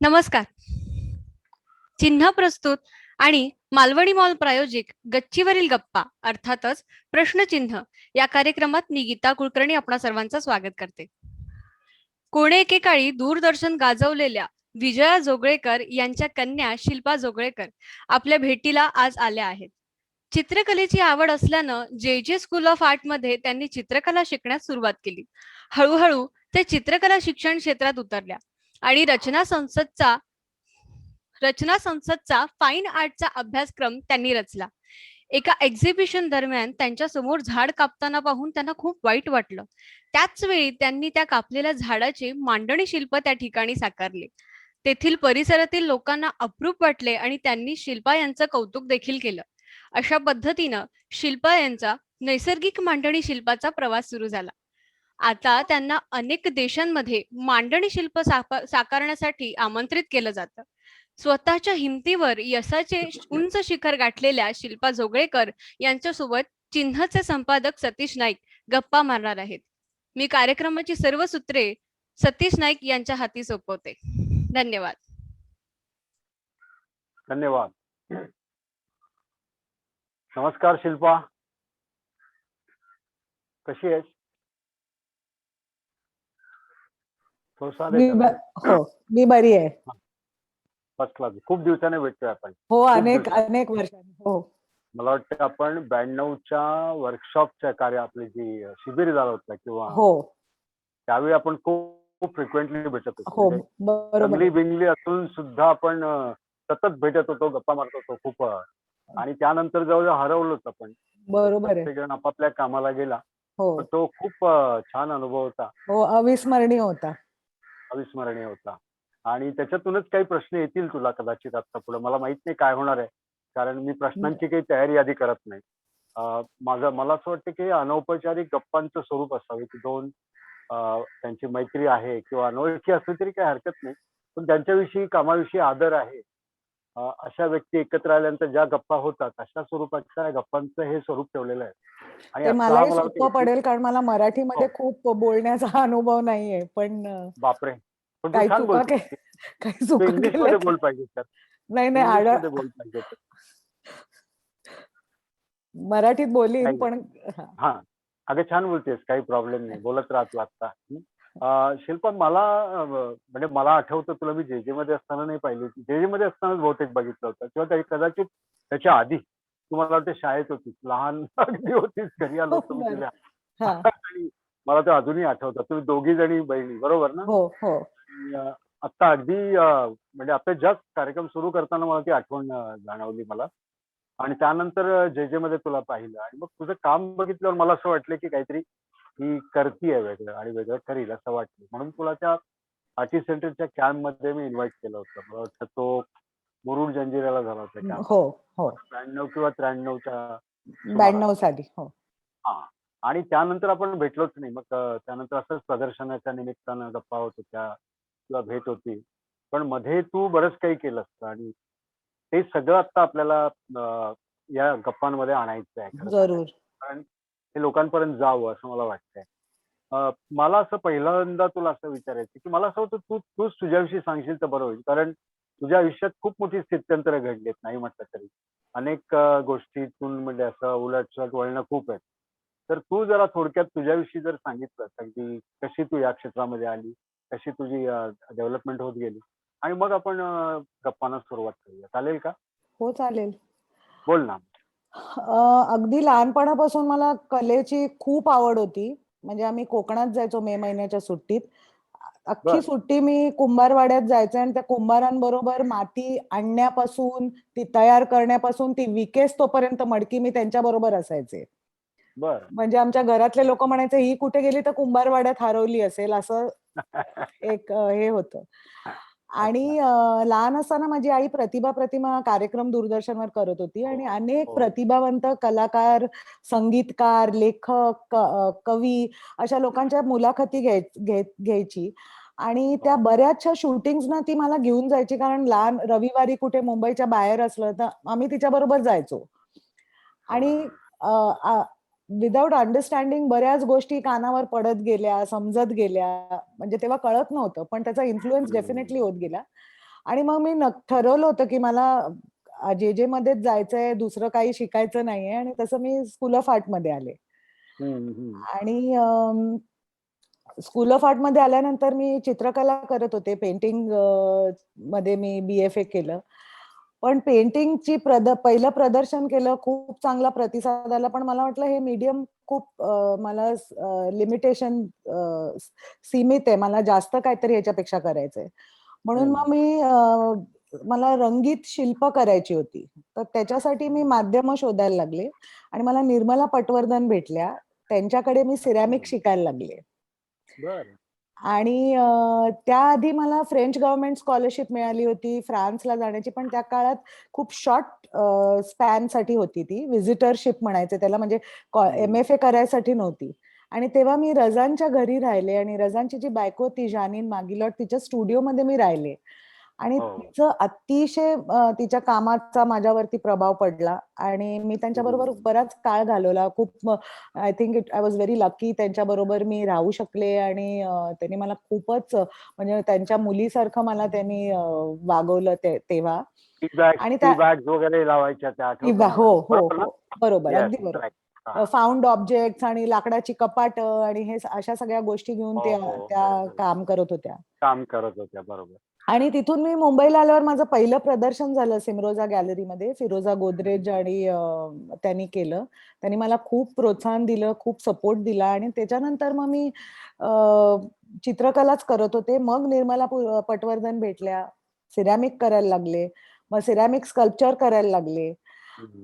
नमस्कार. चिन्ह प्रस्तुत आणि मालवणी मॉल प्रायोजिक गच्चीवरील गप्पा अर्थातच प्रश्नचिन्ह या कार्यक्रमात मी गीता कुलकर्णी आपणा सर्वांचं स्वागत करते. कोणे एकेकाळी दूरदर्शन गाजवलेल्या विजया जोगळेकर यांच्या कन्या शिल्पा जोगळेकर आपल्या भेटीला आज आल्या आहेत. चित्रकलेची आवड असल्यानं जे जे स्कूल ऑफ आर्ट मध्ये त्यांनी चित्रकला शिकण्यास सुरुवात केली. हळूहळू ते चित्रकला शिक्षण क्षेत्रात उतरल्या आणि रचना संसदचा फाईन आर्टचा अभ्यासक्रम त्यांनी रचला. एका एक्झिबिशन दरम्यान त्यांच्या समोर झाड कापताना पाहून त्यांना खूप वाईट वाटलं. त्याच वेळी त्यांनी त्या कापलेल्या झाडाचे मांडणी शिल्प त्या ठिकाणी साकारले. तेथील परिसरातील लोकांना अप्रूप वाटले आणि त्यांनी शिल्पा यांचं कौतुक देखील केलं. अशा पद्धतीनं शिल्पा यांचा नैसर्गिक मांडणी शिल्पाचा प्रवास सुरू झाला. आता त्यांना अनेक देशांमध्ये मांडणी शिल्प साकारण्यासाठी आमंत्रित केलं जातं. स्वतःच्या हिमतीवर यशाचे उंच शिखर गाठलेल्या शिल्पा जोगळेकर यांच्यासोबत चिन्हचे संपादक सतीश नाईक गप्पा मारणार आहेत. मी कार्यक्रमाची सर्व सूत्रे सतीश नाईक यांच्या हाती सोपवते. धन्यवाद. धन्यवाद. नमस्कार शिल्पा, कशी आहेस? मी बरी आहे. First class. खूप दिवसाने भेटतोय आपण. हो, अनेक वर्षांनी. हो, मला वाटतं आपण 92च्या वर्कशॉपच्या कार्य आपली जी शिबिर झालं होतं किंवा हो, त्यावेळी आपण खूप फ्रिक्वेंटली भेटत होतो. हो, बरोबर. जंगली बिंगली असून सुद्धा आपण सतत भेटत होतो, गप्पा मारत होतो खूप. आणि त्यानंतर जवळ हरवलोच आपण. बरोबर आहे. प्रत्येकजण आपापल्या कामाला गेला. हो, तो खूप छान अनुभव होता. हो, अविस्मरणीय होता. अविस्मरणीय होता. आणि त्याच्यातूनच काही प्रश्न येतील तुला कदाचित आता पुढे. मला माहित नाही काय होणार आहे, कारण मी प्रश्नांची काही तयारी आधी करत नाही. मला असं वाटतं की अनौपचारिक गप्पांचं स्वरूप असावे की दोन त्यांची मैत्री आहे किंवा अनोळखी असली तरी काही हरकत नाही, पण त्यांच्याविषयी कामाविषयी आदर आहे. अशा व्यक्ती एकत्र आल्यानंतर ज्या गप्पा होतात अशा स्वरूपाच्या गप्पांचं हे स्वरूप ठेवलेलं आहे. आणि मलाही सोपं पडेल, कारण मला मराठीमध्ये खूप बोलण्याचा अनुभव नाहीये. पण बापरे, पण तू काही छान चुका बोलतेस. काही चुका इंग्लिश मध्ये बोल पाहिजे तर. नाही बोल पाहिजे. मराठीत बोलीन पण. हा, अगं छान बोलतेस, काही प्रॉब्लेम नाही, बोलत राहतो आता. शिल्पा, म्हणजे मला आठवतं तुला मी जे जे मध्ये असताना नाही पाहिली होती. जे जे मध्ये असतानाच बहुतेक बघितलं होतं किंवा कदाचित त्याच्या आधी तू मला वाटतं शाळेत होतीस, लहान अगदी होतीस, घरी आलो होतो मी तुला. आणि मला ते अजूनही आठवतं. तुम्ही दोघी जणी बहिणी, बरोबर ना? हो, हो. आता अगदी म्हणजे आता जस्ट कार्यक्रम सुरू करताना मला ती आठवण जाणवली मला. आणि त्यानंतर जे जे मध्ये तुला पाहिलं आणि मग तुझं काम बघितल्यावर मला असं वाटलं की काहीतरी ही करतीये वेगळं आणि वेगळं करील असं वाटलं. म्हणून तुला त्या आर्टिस्ट सेंटरच्या कॅम्प मध्ये मी इन्व्हाइट केलं होतं. मला वाटतं तो मुरुड जंजिऱ्याला झाला होता कॅम्प. हो, हो. 92 किंवा 93च्या 92 साली. हो. हा, आणि त्यानंतर आपण भेटलोच नाही. मग त्यानंतर असंच प्रदर्शनाच्या निमित्तानं गप्पा होत होत्या किंवा भेट होती. पण मध्ये तू बरंच काही केलंस आणि ते सगळं आता आपल्याला या गप्पांमध्ये आणायचं आहे. जरूर. कारण ते लोकांपर्यंत जावं असं मला वाटतंय. मला असं पहिल्यांदा तुला असं विचारायचं की मला असं होतं तूच तुझ्याविषयी सांगशील तर बरं होईल, कारण तुझ्या आयुष्यात खूप मोठी स्थित्यंतरं घडलीत नाही म्हटलं तरी. अनेक गोष्टीतून म्हणजे असं उलटसुलट वळणं खूप आहेत. तर तू जरा थोडक्यात तुझ्याविषयी जर सांगितलं अगदी कशी तू या क्षेत्रामध्ये आली, कशी तुझी डेव्हलपमेंट होत गेली, आणि मग आपण गप्पांना सुरुवात करूया. चालेल का? हो, चालेल. बोल ना. अगदी लहानपणापासून मला कलेची खूप आवड होती. म्हणजे आम्ही कोकणात जायचो मे महिन्याच्या सुट्टीत. अख्खी सुट्टी मी कुंभारवाड्यात जायचे आणि त्या कुंभारांबरोबर माती आणण्यापासून, ती तयार करण्यापासून, ती विकेस तोपर्यंत मडकी मी त्यांच्या बरोबर असायचे. म्हणजे आमच्या घरातले लोक म्हणायचे ही कुठे गेली तर कुंभारवाड्यात हरवली असेल, असं एक हे होतं. आणि लहान असताना माझी आई प्रतिमा कार्यक्रम दूरदर्शनवर करत होती आणि अनेक प्रतिभावंत कलाकार, संगीतकार, लेखक, कवी अशा लोकांच्या मुलाखती घ्यायची. आणि त्या बऱ्याचशा शूटिंग्सना ती मला घेऊन जायची, कारण लहान रविवारी कुठे मुंबईच्या बाहेर असलं तर आम्ही तिच्या बरोबर जायचो. आणि विदाउट अंडरस्टँडिंग बऱ्याच गोष्टी कानावर पडत गेल्या, समजत गेल्या. म्हणजे तेव्हा कळत नव्हतं, पण त्याचा इन्फ्लुएन्स डेफिनेटली होत गेला. आणि मग मी ठरवलं होतं की मला जे मध्येच जायचंय, दुसरं काही शिकायचं नाहीये, आणि तसं मी स्कूल ऑफ आर्ट मध्ये आले. आणि स्कूल ऑफ आर्ट मध्ये आल्यानंतर मी चित्रकला करत होते. पेंटिंग मध्ये मी BFA केलं. पण पेंटिंगची पहिलं प्रदर्शन केलं, खूप चांगला प्रतिसाद आला. पण मला वाटलं हे मीडियम खूप मला लिमिटेशन सीमित आहे. मला जास्त काहीतरी ह्याच्यापेक्षा करायचंय. म्हणून मग मला रंगीत शिल्प करायची होती. तर त्याच्यासाठी मी माध्यमं शोधायला लागले आणि मला निर्मला पटवर्धन भेटल्या. त्यांच्याकडे मी सिरॅमिक शिकायला लागले. बरं. आणि त्याआधी मला फ्रेंच गव्हर्नमेंट स्कॉलरशिप मिळाली होती फ्रान्सला जाण्याची, पण त्या काळात खूप शॉर्ट स्पॅन साठी होती ती, व्हिजिटरशिप म्हणायचे त्याला, म्हणजे MFA करायसाठी नव्हती. आणि तेव्हा मी रझानच्या घरी राहिले, आणि रझानची जी बायको होती जानीन मागिलॉट, तिच्या स्टुडिओमध्ये मी राहिले. आणि तिचं अतिशय तिच्या कामाचा माझ्यावरती प्रभाव पडला, आणि मी त्यांच्याबरोबर बराच काळ घालवला. खूप I think I was very lucky त्यांच्याबरोबर मी राहू शकले. आणि त्यांनी मला खूपच म्हणजे त्यांच्या मुलीसारखं मला त्यांनी वागवलं तेव्हा. आणि टी बॅग्स वगैरे लावायच्या त्या, आठवतं हो मला. हो बरोबर ना? हो, बरोबर, Yes, अगदी बरोबर. right. फाउंड ऑब्जेक्ट्स आणि लाकडाची कपाट आणि हे अशा सगळ्या गोष्टी घेऊन त्या काम करत होत्या. काम करत होत्या, बरोबर. आणि तिथून मी मुंबईला आल्यावर माझं पहिलं प्रदर्शन झालं सिमरोजा गॅलरीमध्ये. फिरोजा गोदरेज आणि त्यांनी केलं. त्यांनी मला खूप प्रोत्साहन दिलं, खूप सपोर्ट दिला. आणि त्याच्यानंतर मग मी चित्रकलाच करत होते. मग निर्मला पटवर्धन भेटल्या, सिरॅमिक करायला लागले, मग सिरॅमिक स्कल्पचर करायला लागले.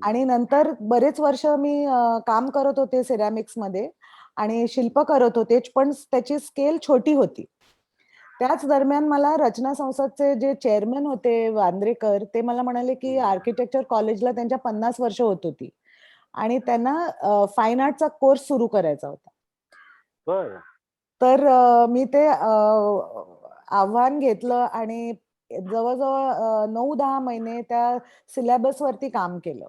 आणि नंतर बरेच वर्ष मी काम करत होते सिरॅमिक्स मध्ये आणि शिल्प करत होते, पण त्याची स्केल छोटी होती. त्याच दरम्यान मला रचना संसदचे जे चेअरमन होते वांद्रेकर, ते मला म्हणाले की आर्किटेक्चर कॉलेजला त्यांच्या 50 वर्ष होत होती आणि त्यांना फाईन आर्टचा कोर्स सुरू करायचा होता. बरं. तर मी ते आव्हान घेतलं आणि जवळजवळ 9-10 महिने त्या सिलेबस वरती काम केलं.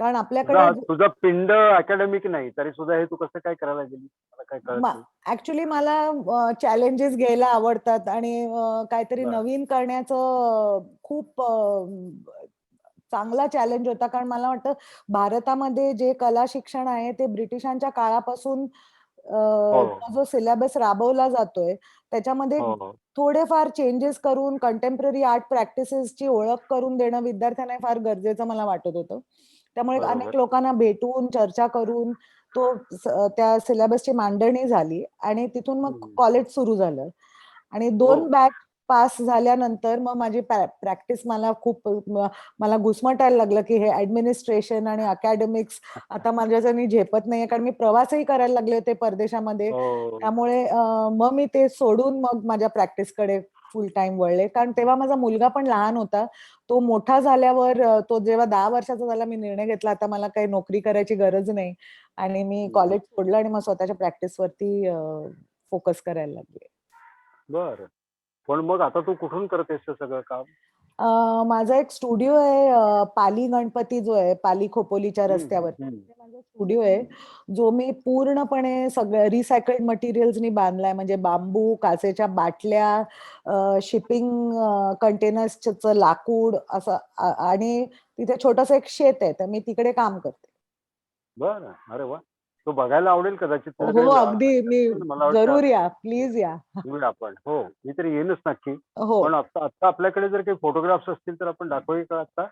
कारण आपल्याकडे तुझं पिंड अकॅडमिक नाही, तरी सुद्धा हे तू कसं काय करायला गेली? मला काय कळत नाही. ऍक्च्युली मला चॅलेंजेस घ्यायला आवडतात आणि काहीतरी नवीन करण्याचं खूप चांगला चॅलेंज होता. कारण मला वाटतं भारतामध्ये जे कला शिक्षण आहे ते ब्रिटिशांच्या काळापासून जो सिलेबस राबवला जातोय त्याच्यामध्ये थोडेफार चेंजेस करून कंटेम्पररी आर्ट प्रॅक्टिसेसची ओळख करून देणं विद्यार्थ्यांना फार गरजेचं मला वाटत होतं. त्यामुळे अनेक लोकांना भेटून चर्चा करून त्या सिलेबसची मांडणी झाली आणि तिथून मग कॉलेज सुरू झालं. आणि 2 बॅच पास झाल्यानंतर मग माझी प्रॅक्टिस मला घुसमटायला लागलं की हे ऍडमिनिस्ट्रेशन आणि अकॅडमिक्स आता माझ्याच्यानी झेपत नाहीये. कारण मी प्रवासही करायला लागले होते परदेशामध्ये. त्यामुळे मग मी ते सोडून मग माझ्या प्रॅक्टिसकडे फुल टाइम वळले. कारण तेव्हा माझा मुलगा पण लहान होता. तो मोठा झाल्यावर तो जेव्हा 10 वर्षाचा झाला मी निर्णय घेतला आता मला काही नोकरी करायची गरज नाही आणि मी कॉलेज सोडलं आणि मग स्वतःच्या प्रॅक्टिस वरती फोकस करायला लागले. बरं. पण मग आता तू कुठून करतेस हे सगळं काम? माझा एक स्टुडिओ आहे पाली गणपती जो आहे पाली खोपोलीच्या रस्त्यावर. माझा स्टुडिओ आहे जो मी पूर्णपणे सगळं रिसायकल्ड मटेरियल्सनी बांधलाय. म्हणजे बांबू, काचेच्या बाटल्या, शिपिंग कंटेनर्सचं लाकूड असं आणि तिथे छोटंसं एक शेत आहे तर मी तिकडे काम करते. बरं. अरे वा. तो बघायला आवडेल कदाचित. हो अगदी. मी जरूर या, प्लीज या. आपण हो मी तरी येईनच नक्की. हो. पण आता आपल्याकडे जर काही फोटोग्राफ्स असतील तर आपण दाखवूया का आता?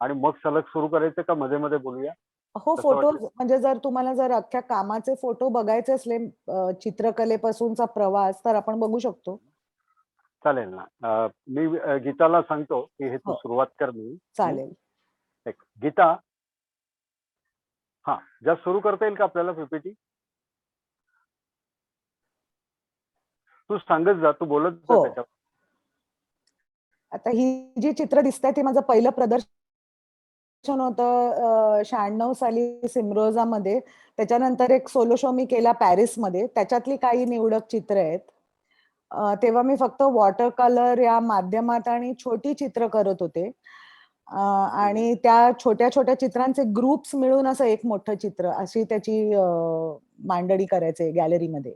आणि मग सलग सुरू करायचं का मध्ये मध्ये बोलूया? हो फोटो म्हणजे जर तुम्हाला जर अख्ख्या कामाचे फोटो बघायचे असले चित्रकलेपासूनचा प्रवास तर आपण बघू शकतो. चालेल ना. मी गीताला सांगतो की हे तू सुरुवात कर. मी चालेल. गीता, हा जस्ट सुरू करता येईल का आपल्याला पीपीटी? तू सांगत जा, तू बोलत जा त्याच्यावर. आता ही जी चित्र दिसतात ती माझं पहिलं प्रदर्शन होतं 96 साली सिमरोजामध्ये. त्याच्यानंतर एक सोलो शो मी केला पॅरिसमध्ये. त्याच्यातली काही निवडक चित्र आहेत. तेव्हा मी फक्त वॉटर कलर या माध्यमात आणि छोटी चित्र करत होते. आणि त्या छोट्या छोट्या चित्रांचे ग्रुप्स मिळून असं एक मोठं चित्र अशी त्याची मांडणी करायचे गॅलरीमध्ये.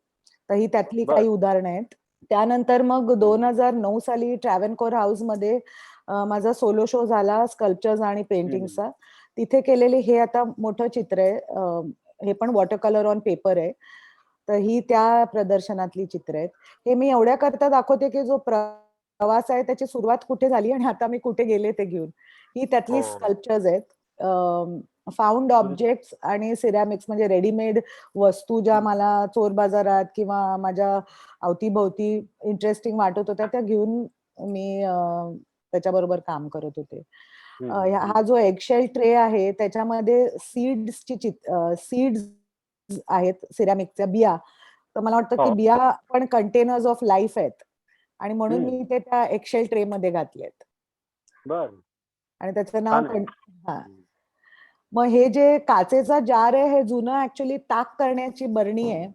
तर ही त्यातली काही उदाहरणं आहेत. त्यानंतर मग 2009 साली ट्रॅव्हनकोर हाऊसमध्ये माझा सोलो शो झाला स्कल्पचर्स आणि पेंटिंगचा. तिथे केलेले हे आता मोठं चित्र आहे. हे पण वॉटर कलर ऑन पेपर आहे. तर ही त्या प्रदर्शनातली चित्र आहेत. हे मी एवढ्या करता दाखवते की जो प्रवास आहे त्याची सुरुवात कुठे झाली आणि आता मी कुठे गेले ते घेऊन. ही त्यातली स्कल्पचर्स आहेत. फाउंड ऑब्जेक्ट्स आणि सिरॅमिक्स म्हणजे रेडीमेड वस्तू ज्या मला चोर बाजारात किंवा माझ्या अवतीभोवती इंटरेस्टिंग वाटत होत्या त्या घेऊन मी त्याच्याबरोबर काम करत होते. हा जो एगशेल ट्रे आहे त्याच्यामध्ये सीड्स आहेत सिरॅमिकच्या बिया. तर मला वाटतं की बिया पण कंटेनर्स ऑफ लाईफ आहेत आणि म्हणून मी ते त्या एगशेल ट्रे मध्ये घातलेत. आणि त्याचं नाव मग हे जे काचेचा जार आहे हे जुनं ऍक्च्युली ताक करण्याची बरणी आहे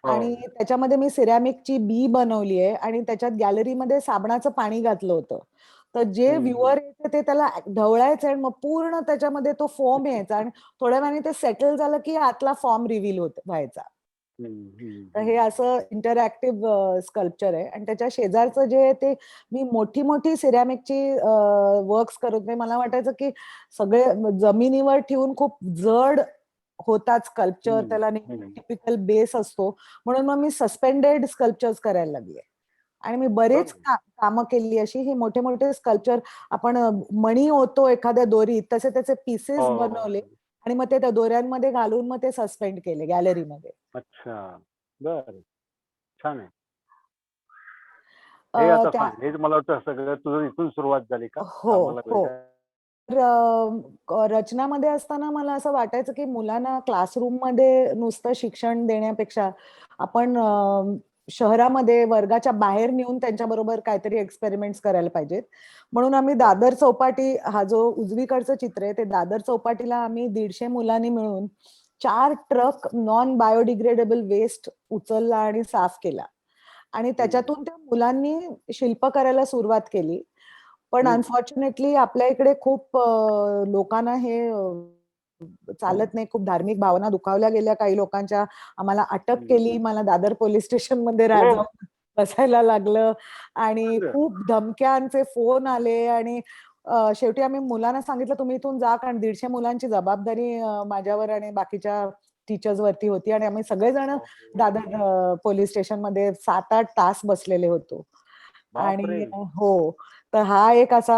आणि त्याच्यामध्ये मी सिरॅमिकची बी बनवली आहे आणि त्याच्यात गॅलरीमध्ये साबणाचं पाणी घातलं होतं. तर जे व्ह्युअर यायचे ते त्याला ढवळायचं आणि मग पूर्ण त्याच्यामध्ये तो फॉर्म यायचा आणि थोड्या वेळाने ते सेटल झालं की आतला फॉर्म रिव्हील व्हायचा. तर हे असं इंटरॅक्टिव्ह स्कल्पचर आहे आणि त्याच्या शेजारचं जे आहे ते मी मोठी मोठी सिरॅमिकची वर्क्स करत नाही. मला वाटायचं की सगळे जमिनीवर ठेवून खूप जड होतात स्कल्पचर, त्याला टिपिकल बेस असतो म्हणून मग मी सस्पेंडेड स्कल्पचर्स करायला लागले आणि मी बरेच कामं केली अशी. ही मोठे मोठे स्कल्पचर आपण मणी ओतो एखाद्या दोरीत तसे त्याचे पीसेस बनवले आणि मग ते त्या दोऱ्यांमध्ये घालून मग ते सस्पेंड केले गॅलरीमध्ये. अच्छा, बर, छान आहे. हे आता सांग, हे मला वाटतं सगळं तुझं इथून सुरुवात झाली का? हो. रचनामध्ये असताना मला असं वाटायचं की मुलांना क्लासरूम मध्ये नुसतं शिक्षण देण्यापेक्षा आपण शहरामध्ये वर्गाच्या बाहेर नेऊन त्यांच्याबरोबर काहीतरी एक्सपेरिमेंट्स करायला पाहिजेत. म्हणून आम्ही दादर चौपाटी, हा जो उजवीकडचं चित्र आहे ते दादर चौपाटीला आम्ही 150 मुलांनी मिळून 4 ट्रक नॉन बायोडिग्रेडेबल वेस्ट उचलला आणि साफ केला आणि त्याच्यातून त्या मुलांनी शिल्प करायला सुरुवात केली. पण अनफॉर्च्युनेटली आपल्या इकडे खूप लोकांना हे चालत नाही. खूप धार्मिक भावना दुखावल्या गेल्या काही लोकांच्या. आम्हाला अटक केली. मला दादर पोलीस स्टेशन मध्ये जाऊन बसायला लागलं आणि खूप धमक्यांचे फोन आले आणि शेवटी आम्ही मुलांना सांगितलं तुम्ही इथून जा, कारण 150 मुलांची जबाबदारी माझ्यावर आणि बाकीच्या टीचर्स वरती होती आणि आम्ही सगळेजण दादर पोलीस स्टेशन मध्ये 7-8 तास बसलेले होतो. आणि तर हा एक असा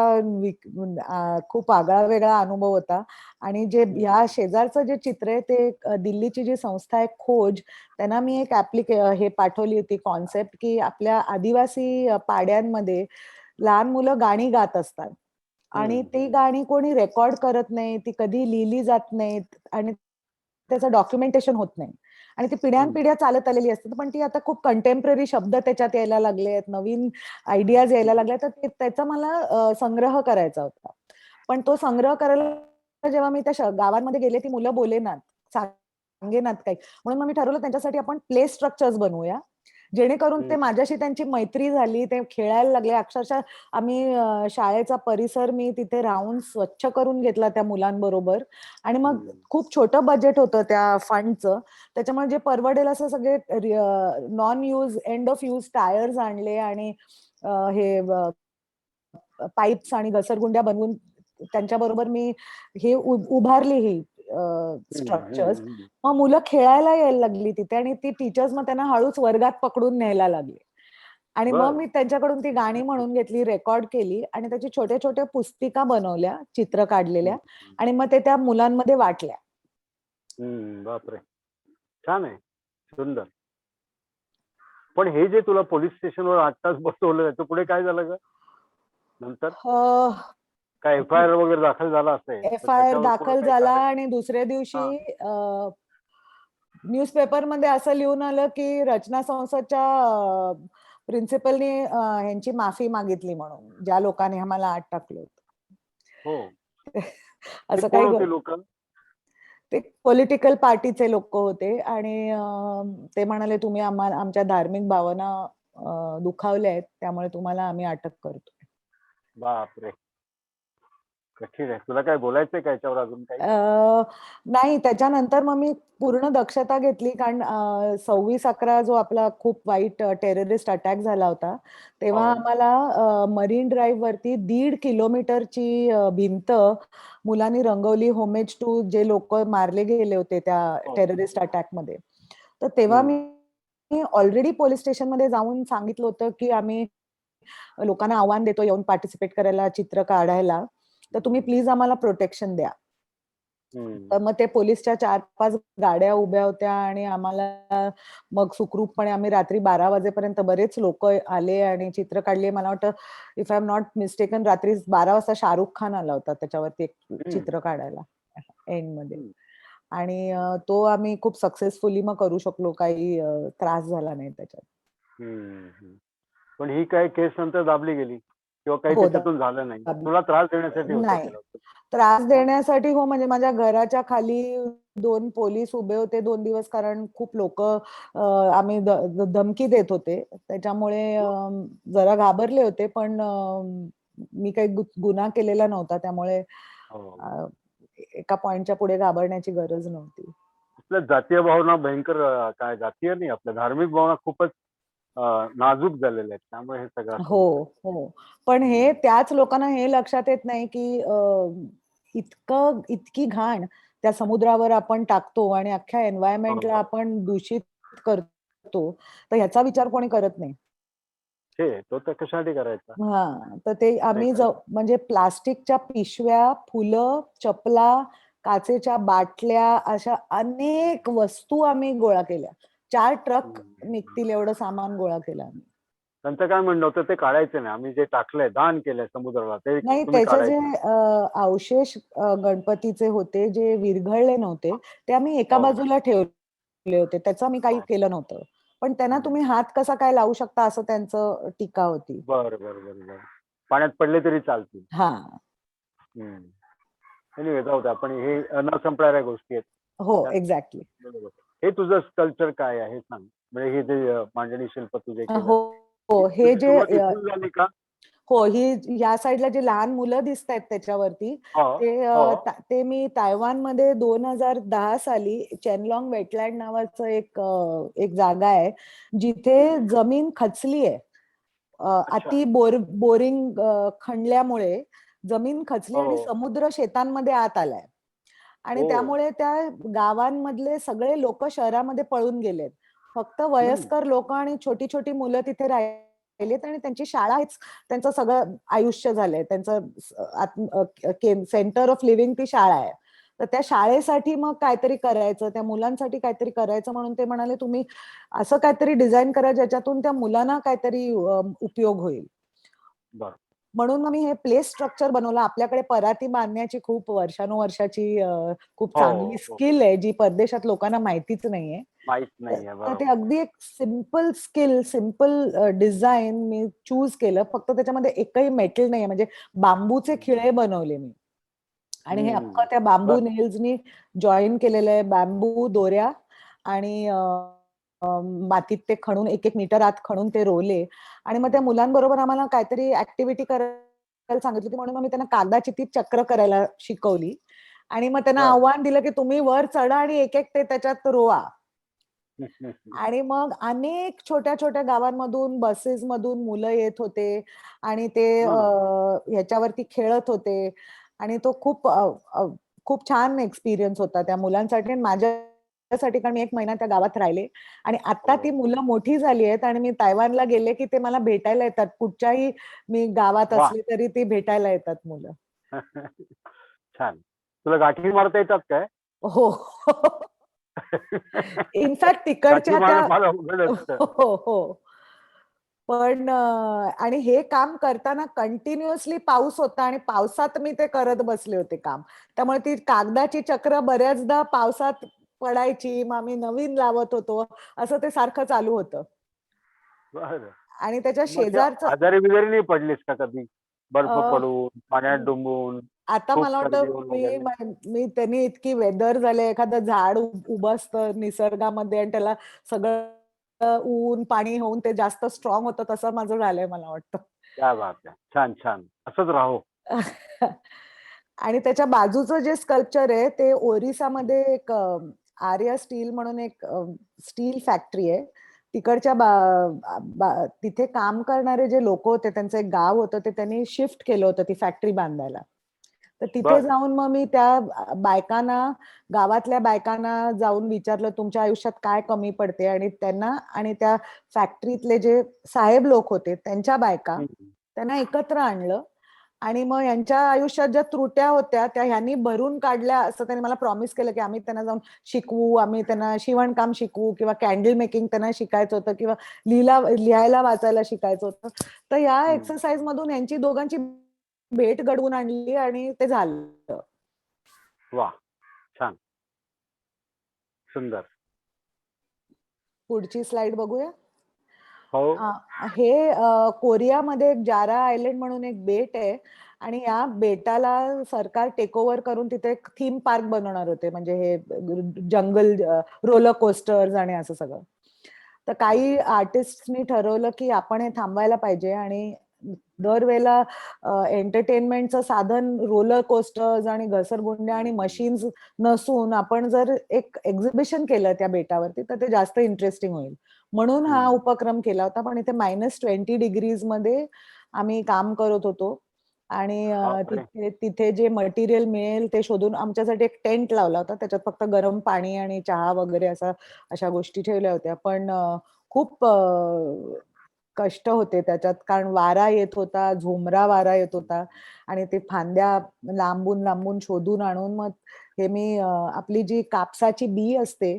खूप आगळा वेगळा अनुभव होता. आणि जे या शेजारचं जे चित्र आहे ते दिल्लीची जी संस्था आहे खोज, त्यांना मी एक हे पाठवली होती कॉन्सेप्ट की आपल्या आदिवासी पाड्यांमध्ये लहान मुलं गाणी गात असतात आणि ती गाणी कोणी रेकॉर्ड करत नाही, ती कधी लिहिली जात नाहीत आणि त्याचं डॉक्युमेंटेशन होत नाही आणि ती पिढ्यानपिढ्या चालत आलेली असते. पण ती आता खूप कंटेम्पररी शब्द त्याच्यात यायला लागले आहेत, नवीन आयडियाज यायला लागल्या, तर त्याचा मला संग्रह करायचा होता. पण तो संग्रह करायला जेव्हा मी त्या गावांमध्ये गेले ती मुलं बोलेनात, सांगेनात काही. म्हणून मग मी ठरवलं त्यांच्यासाठी आपण प्ले स्ट्रक्चर्स बनवूया जेणेकरून ते माझ्याशी त्यांची मैत्री झाली, ते खेळायला लागले. अक्षरशः आम्ही शाळेचा परिसर मी तिथे राहून स्वच्छ करून घेतला त्या मुलांबरोबर आणि मग खूप छोटं बजेट होतं त्या फंडचं. त्याच्यामुळे जे परवडेल असं सगळे non use end of use tyres आणले आणि हे पाईप्स आणि घसरगुंड्या बनवून त्यांच्याबरोबर मी हे उभारली ही स्ट्रक्चर्स. मग मुलं खेळायला यायला लागली तिथे आणि ती टीचर्स मग त्यांना हळूच वर्गात पकडून न्यायला लागली आणि मग मी त्यांच्याकडून ती गाणी म्हणून घेतली, रेकॉर्ड केली आणि त्याची छोट्या छोट्या पुस्तिका बनवल्या, चित्र काढलेल्या आणि मग ते त्या मुलांमध्ये वाटल्या. बापरे, छान आहे, सुंदर. पण हे जे तुला पोलीस स्टेशनवर 8 तास बसवलं त्याच्या पुढे काय झालं ग नंतर? काय FIR वगैरे दाखल झाला असेल? FIR दाखल झाला आणि दुसऱ्या दिवशी न्यूजपेपर मध्ये असं लिहून आलं की रचना संसदच्या प्रिन्सिपलनी ह्यांची माफी मागितली म्हणून, ज्या लोकांनी आम्हाला आत टाकलं होतं. असं काही लोक ते पॉलिटिकल पार्टीचे लोक होते आणि ते म्हणाले तुम्ही आमच्या धार्मिक भावना दुखावल्या आहेत त्यामुळे तुम्हाला आम्ही अटक करतो. बापरे, कठीण आहे. तुला काय बोलायचंय का याच्यावर अजून काही? नाही त्याच्यानंतर मग मी पूर्ण दक्षता घेतली कारण 26/11 जो आपला खूप वाईट टेररिस्ट अटॅक झाला होता, तेव्हा हो. आम्हाला मरीन ड्राईव्ह वरती 1.5 किलोमीटरची भिंत मुलांनी रंगवली होमेज टू जे लोकं मारले गेले होते त्या हो. टेररिस्ट अटॅकमध्ये. तर तेव्हा हं. मी ऑलरेडी पोलिस स्टेशनमध्ये जाऊन सांगितलं होतं, की आम्ही लोकांना आव्हान देतो येऊन पार्टिसिपेट करायला, चित्र काढायला. तर तुम्ही प्लीज आम्हाला प्रोटेक्शन द्या. हं. तर मग ते पोलिसच्या 4-5 गाड्या उभ्या होत्या आणि आम्हाला मग सुखरूपपणे आम्ही रात्री 12 वाजेपर्यंत बरेच लोकं आले आणि चित्र काढली. मला वाटतं if I am not mistaken रात्री 12 वाजता शाहरुख खान आला होता त्याच्यावरती एक हं. चित्र काढायला एंडमध्ये. हं. आणि तो आम्ही खूप सक्सेसफुली मग करू शकलो. काही त्रास झाला नाही त्याच्यात. हं. हं. पण ही काही केस नंतर दाबली गेली किंवा काही हो, त्याच्यातून झालं नाही. दाबली. तुला त्रास देण्यासाठी होतं नाही. केलं होतं. त्रास मग? देण्यासाठी हो, म्हणजे माझ्या घराच्या खाली 2 पोलीस उभे होते 2 दिवस कारण खूप लोकं आम्ही धमकी देत होते. त्याच्यामुळे जरा घाबरले होते. पण मी काही गुन्हा केलेला नव्हता. त्यामुळे हो. अ, एका पॉइंटच्या पुढे घाबरण्याची गरज नव्हती. आपल्या जातीय भावना भयंकर काय जातीय नाही आपल्या धार्मिक भावना खूपच नाजूक झालेल्या आहेत. त्यामुळे हे सगळं असं हो, होतंय. हो. पण हे हं. त्याच लोकांना हे लक्षात येत नाही, की इतकी घाण त्या समुद्रावर आपण टाकतो आणि अख्ख्या एन्व्हायर्नमेंटला बरोबर. आपण दूषित करतो. तर ह्याचा विचार कोणी करत नाही. तो तर कशासाठी करायचा? हां, तर ते नाही आम्ही करत. म्हणजे प्लास्टिकच्या पिशव्या, फुलं, चपला, काचेच्या बाटल्या अशा अनेक वस्तू आम्ही गोळा केल्या. 4 ट्रक हं. निघतील एवढं सामान गोळा केलं आम्ही. त्यांचं काय म्हणणं होतं ते काढायचं नाही. आम्ही जे टाकलंय, दान केलंय समुद्राला ते नाही तुम्ही त्याचे जे काढायचं. अवशेष गणपतीचे होते जे विरघळले नव्हते, ते आम्ही एका हो, बाजूला ठेवले होते. त्याचं आम्ही काही हो. केलं नव्हतं. पण त्यांना हं. तुम्ही हात कसा काय लावू शकता असं त्यांचं टीका होती. बरं, बरं, बरं, बरं. पाण्यात पडले तरी चालतील. हां. हं. एनिवे जाऊ द्या. पण हे न संपणाऱ्या गोष्टी आहेत. हो, त्यात एक्झॅक्टली. बरोबर. हे तुझं कल्चर काय आहे हे सांग? म्हणजे हे जे मांडणी शिल्प तू जे केलं, हो, ही हो. हे तुझी जे सुरुवात इथून झाली का? हो, या साइडला जी लहान मुलं दिसतायत त्याच्यावरती, हो, हो. ते मी तायवानमध्ये 2010 साली चेनलॉंग वेटलँड नावाचं एक जागा आहे, जिथे हं. जमीन खचली आहे. अच्छा. अति बोरिंग खणल्यामुळे जमीन खचली आणि हो, समुद्र शेतांमध्ये आत आलाय. आणि हो. त्यामुळे त्या गावांमधले सगळे लोकं शहरामध्ये पळून गेलेत. फक्त हं. वयस्कर लोकं आणि छोटी-छोटी मुलं तिथे राहिलेत आणि त्यांची शाळा हेच त्यांचं सगळं आयुष्य झालंय. त्यांचं सेंटर ऑफ लिव्हिंग ती शाळा आहे. तर त्या शाळेसाठी मग काहीतरी करायचं, त्या मुलांसाठी काहीतरी करायचं म्हणून ते म्हणाले, "तुम्ही असं काहीतरी डिझाइन करा ज्याच्यातून त्या मुलांना काहीतरी उपयोग होईल." बरं. म्हणून मग मी हे प्ले स्ट्रक्चर बनवलं. आपल्याकडे पराती बांधण्याची खूप वर्षानुवर्षाची खूप हो, चांगली हो. स्किल आहे, जी परदेशात लोकांना माहितीच नाहीये. माहीत तर नाहीये. तर ते बरोबर. अगदी एक सिंपल स्किल, सिंपल डिझाइन मी चूज केलं. फक्त त्याच्यामध्ये एकही मेटल नाहीये. म्हणजे बांबूचे हं. खिळे बनवले मी आणि हे अख्खं हं. त्या बांबू बरं. नेल्सनी जॉइन केलेलं आहे. बांबू दोऱ्या आणि मातीत ते खणून 1-1 मीटर आत खणून ते रोवले आणि मग त्या मुलांबरोबर आम्हाला काहीतरी ॲक्टिव्हिटी करायला सांगितली होती म्हणून मग मी त्यांना कागदाची ती चक्र करायला शिकवली आणि मग त्यांना बरं. आव्हान दिलं, की तुम्ही वर चढा आणि एक-एक ते त्याच्यात रोवा. हं, हं, हं. आणि मग अनेक छोट्या-छोट्या गावांमधून, बसेसमधून मुलं येत होते आणि ते हां. ह्याच्यावरती खेळत होते आणि तो खूप छान एक्सपिरियन्स होता त्या मुलांसाठी आणि माझ्यासाठी कारण मी 1 महिना त्या गावात राहिले आणि आता ती हो. मुलं मोठी झाली आहेत आणि मी तायवानला गेले, की ते मला भेटायला येतात. कुठच्याही मी गावात वाह! असले तरी ती भेटायला येतात मुलं. छान. तुला गाठी मारता येतात काय? हो. इनफॅक्ट गाठी तिकडच्या त्या मारणं फार अवघड असतं. हो, हो. पण आणि हे काम करताना कंटिन्युअसली पाऊस होता आणि पावसात मी ते करत बसले होते काम. त्यामुळे ती कागदाची चक्र बऱ्याचदा पावसात पडायची, मग आम्ही नवीन लावत होतो. असं ते सारखं चालू होतं. बरं. आणि त्याच्या मग ते शेजारचं आजारी-बिजारी नाही पडलीस का कधी? बर्फ अ, पडून, पाण्यात डुंबून, आता खूप मला वाटतं सर्दी होऊन वगैरे? मी त्यांनी इतकी वेदर झाले, एखादं झाड उभं असतं निसर्गामध्ये आणि त्याला सगळं ऊन, पाणी होऊन ते जास्त स्ट्राँग होतं, तसं माझं झालंय मला वाटतं. क्या बात है! छान, छान. असंच राहो. आणि त्याच्या बाजूचं जे स्कल्पचर आहे ते ओरिसामध्ये एक आर्या स्टील म्हणून एक स्टील फॅक्टरी आहे. तिकडच्या तिथे काम करणारे जे लोक होते, त्यांचं एक गाव होतं, ते त्यांनी शिफ्ट केलं होतं ती फॅक्टरी बांधायला. तर तिथे बरं. जाऊन मग मी त्या बायकांना, गावातल्या बायकांना जाऊन विचारलं तुमच्या आयुष्यात काय कमी पडते, आणि त्यांना आणि त्या फॅक्टरीतले जे साहेब लोक होते त्यांच्या बायका, हम्म. त्यांना एकत्र आणलं. आणि मग यांच्या आयुष्यात ज्या त्रुट्या होत्या त्या ह्यांनी भरून काढल्या, असं त्यांनी मला प्रॉमिस केलं की आम्ही त्यांना जाऊन शिकवू, आम्ही त्यांना शिवणकाम शिकवू, किंवा कॅन्डल मेकिंग त्यांना शिकायचं होतं, किंवा लिहायला वाचायला शिकायचं होतं. तर या एक्सरसाइज मधून यांची दोघांची भेट घडवून आणली आणि ते झालं. वा, छान, सुंदर. पुढची स्लाइड बघूया. हो. हे कोरियामध्ये एक जारा आयलंड म्हणून एक बेट आहे, आणि या बेटाला सरकार टेक ओव्हर करून तिथे एक थीम पार्क बनवणार होते, म्हणजे हे जंगल रोलर कोस्टर्स आणि असं सगळं. तर काही आर्टिस्टनी ठरवलं की आपण हे थांबवायला पाहिजे, आणि दरवेळेला एंटरटेनमेंटचं साधन रोलर कोस्टर्स आणि घसरगुंड्या आणि मशीन्स नसून आपण जर एक एक्झिबिशन केलं त्या बेटावरती तर ते जास्त इंटरेस्टिंग होईल. म्हणून हा उपक्रम केला होता. पण इथे -20 डिग्रीज मध्ये आम्ही काम करत होतो, आणि तिथे जे मटेरियल मिळेल ते शोधून आमच्यासाठी एक टेंट लावला होता. त्याच्यात फक्त गरम पाणी आणि चहा वगैरे अशा गोष्टी ठेवल्या होत्या. पण खूप कष्ट होते त्याच्यात, कारण वारा येत होता, झोमरा वारा येत होता, आणि ते फांद्या लांबून लांबून शोधून आणून मग हे मी आपली जी कापसाची बी असते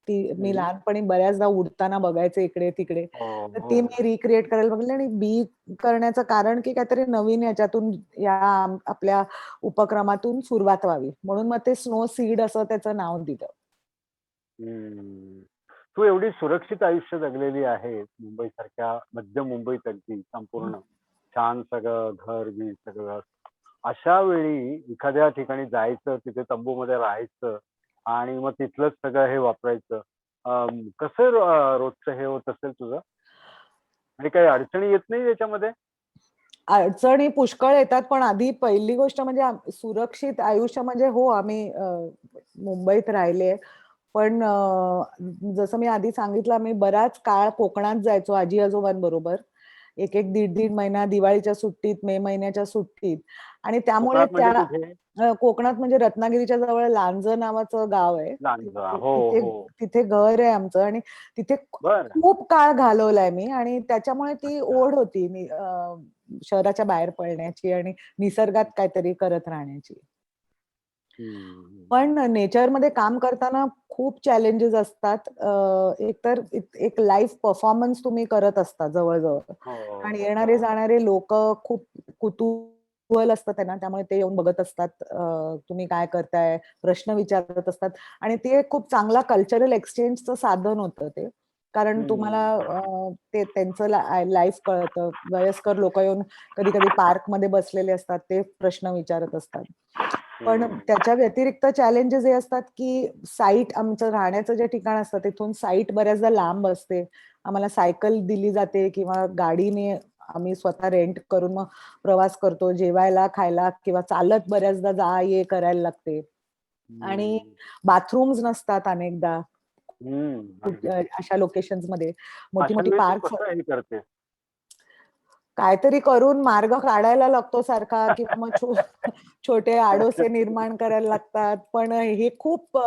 ती मी लहानपणी बऱ्याचदा उडताना बघायचे इकडे तिकडे, तर ती मी रिक्रिएट करायला बघले. आणि बी करण्याचं कारण की काहीतरी नवीन याच्यातून या आपल्या उपक्रमातून सुरुवात व्हावी, म्हणून मग ते स्नो सीड असं त्याचं नाव दिलं. तू एवढी सुरक्षित आयुष्य जगलेली आहे मुंबई सारख्या मध्य मुंबईत, अगदी संपूर्ण छान सगळं घर बी सगळं. अशा वेळी एखाद्या ठिकाणी जायचं, तिथे तंबूमध्ये राहायचं आणि मग तिथलंच सगळं हे वापरायचं, कसं रोजचं हे होत असेल तुझं, आणि काही अडचणी येत नाही याच्यामध्ये? अडचणी पुष्कळ येतात, पण आधी पहिली गोष्ट म्हणजे सुरक्षित आयुष्य म्हणजे हो आम्ही मुंबईत राहिले, पण जसं मी आधी सांगितलं आम्ही बराच काळ कोकणात जायचो आजी आजोबांबरोबर, एक 1-1.5 महिना दिवाळीच्या सुट्टीत, मे महिन्याच्या सुट्टीत. आणि त्यामुळे कोकणात म्हणजे कुठे? कोकणात म्हणजे रत्नागिरीच्या जवळ लांजण नावाचं गाव आहे. लांजा. हो तिथे हो. तिथे घर आहे आमचं, आणि तिथे बर. खूप काळ घालवलाय मी, आणि त्याच्यामुळे ती ओढ होती शहराच्या बाहेर पडण्याची आणि निसर्गात काहीतरी करत राहण्याची. पण नेचरमध्ये काम करताना खूप चॅलेंजेस असतात. एकतर एक लाईव्ह परफॉर्मन्स तुम्ही करत असता जवळजवळ, आणि येणारे जाणारे लोक खूप कुतूहल असतं त्यांना, त्यामुळे ते येऊन बघत असतात तुम्ही काय करताय, प्रश्न विचारत असतात, आणि ते खूप चांगला कल्चरल एक्सचेंजचं साधन होतं ते. कारण तुम्हाला ते त्यांचं लाईफ कळतं. वयस्कर लोक येऊन कधी कधी पार्कमध्ये बसलेले असतात, ते प्रश्न विचारत असतात. पण त्याच्या व्यतिरिक्त चॅलेंजेस हे असतात की साईट, आमचं राहण्याचं जे ठिकाण असतं तिथून साईट बऱ्याचदा लांब असते. आम्हाला सायकल दिली जाते किंवा गाडीने आम्ही स्वतः रेंट करून मग प्रवास करतो, जेवायला, खायला, किंवा चालत बऱ्याचदा जा ये करायला लागते. आणि बाथरूम्स नसतात अनेकदा अशा लोकेशन्स मध्ये. मोठी मोठी पार्क काहीतरी करून मार्ग काढायला लागतो सारखा, किंवा मग छोटे आडोसे निर्माण करायला लागतात. पण हे खूप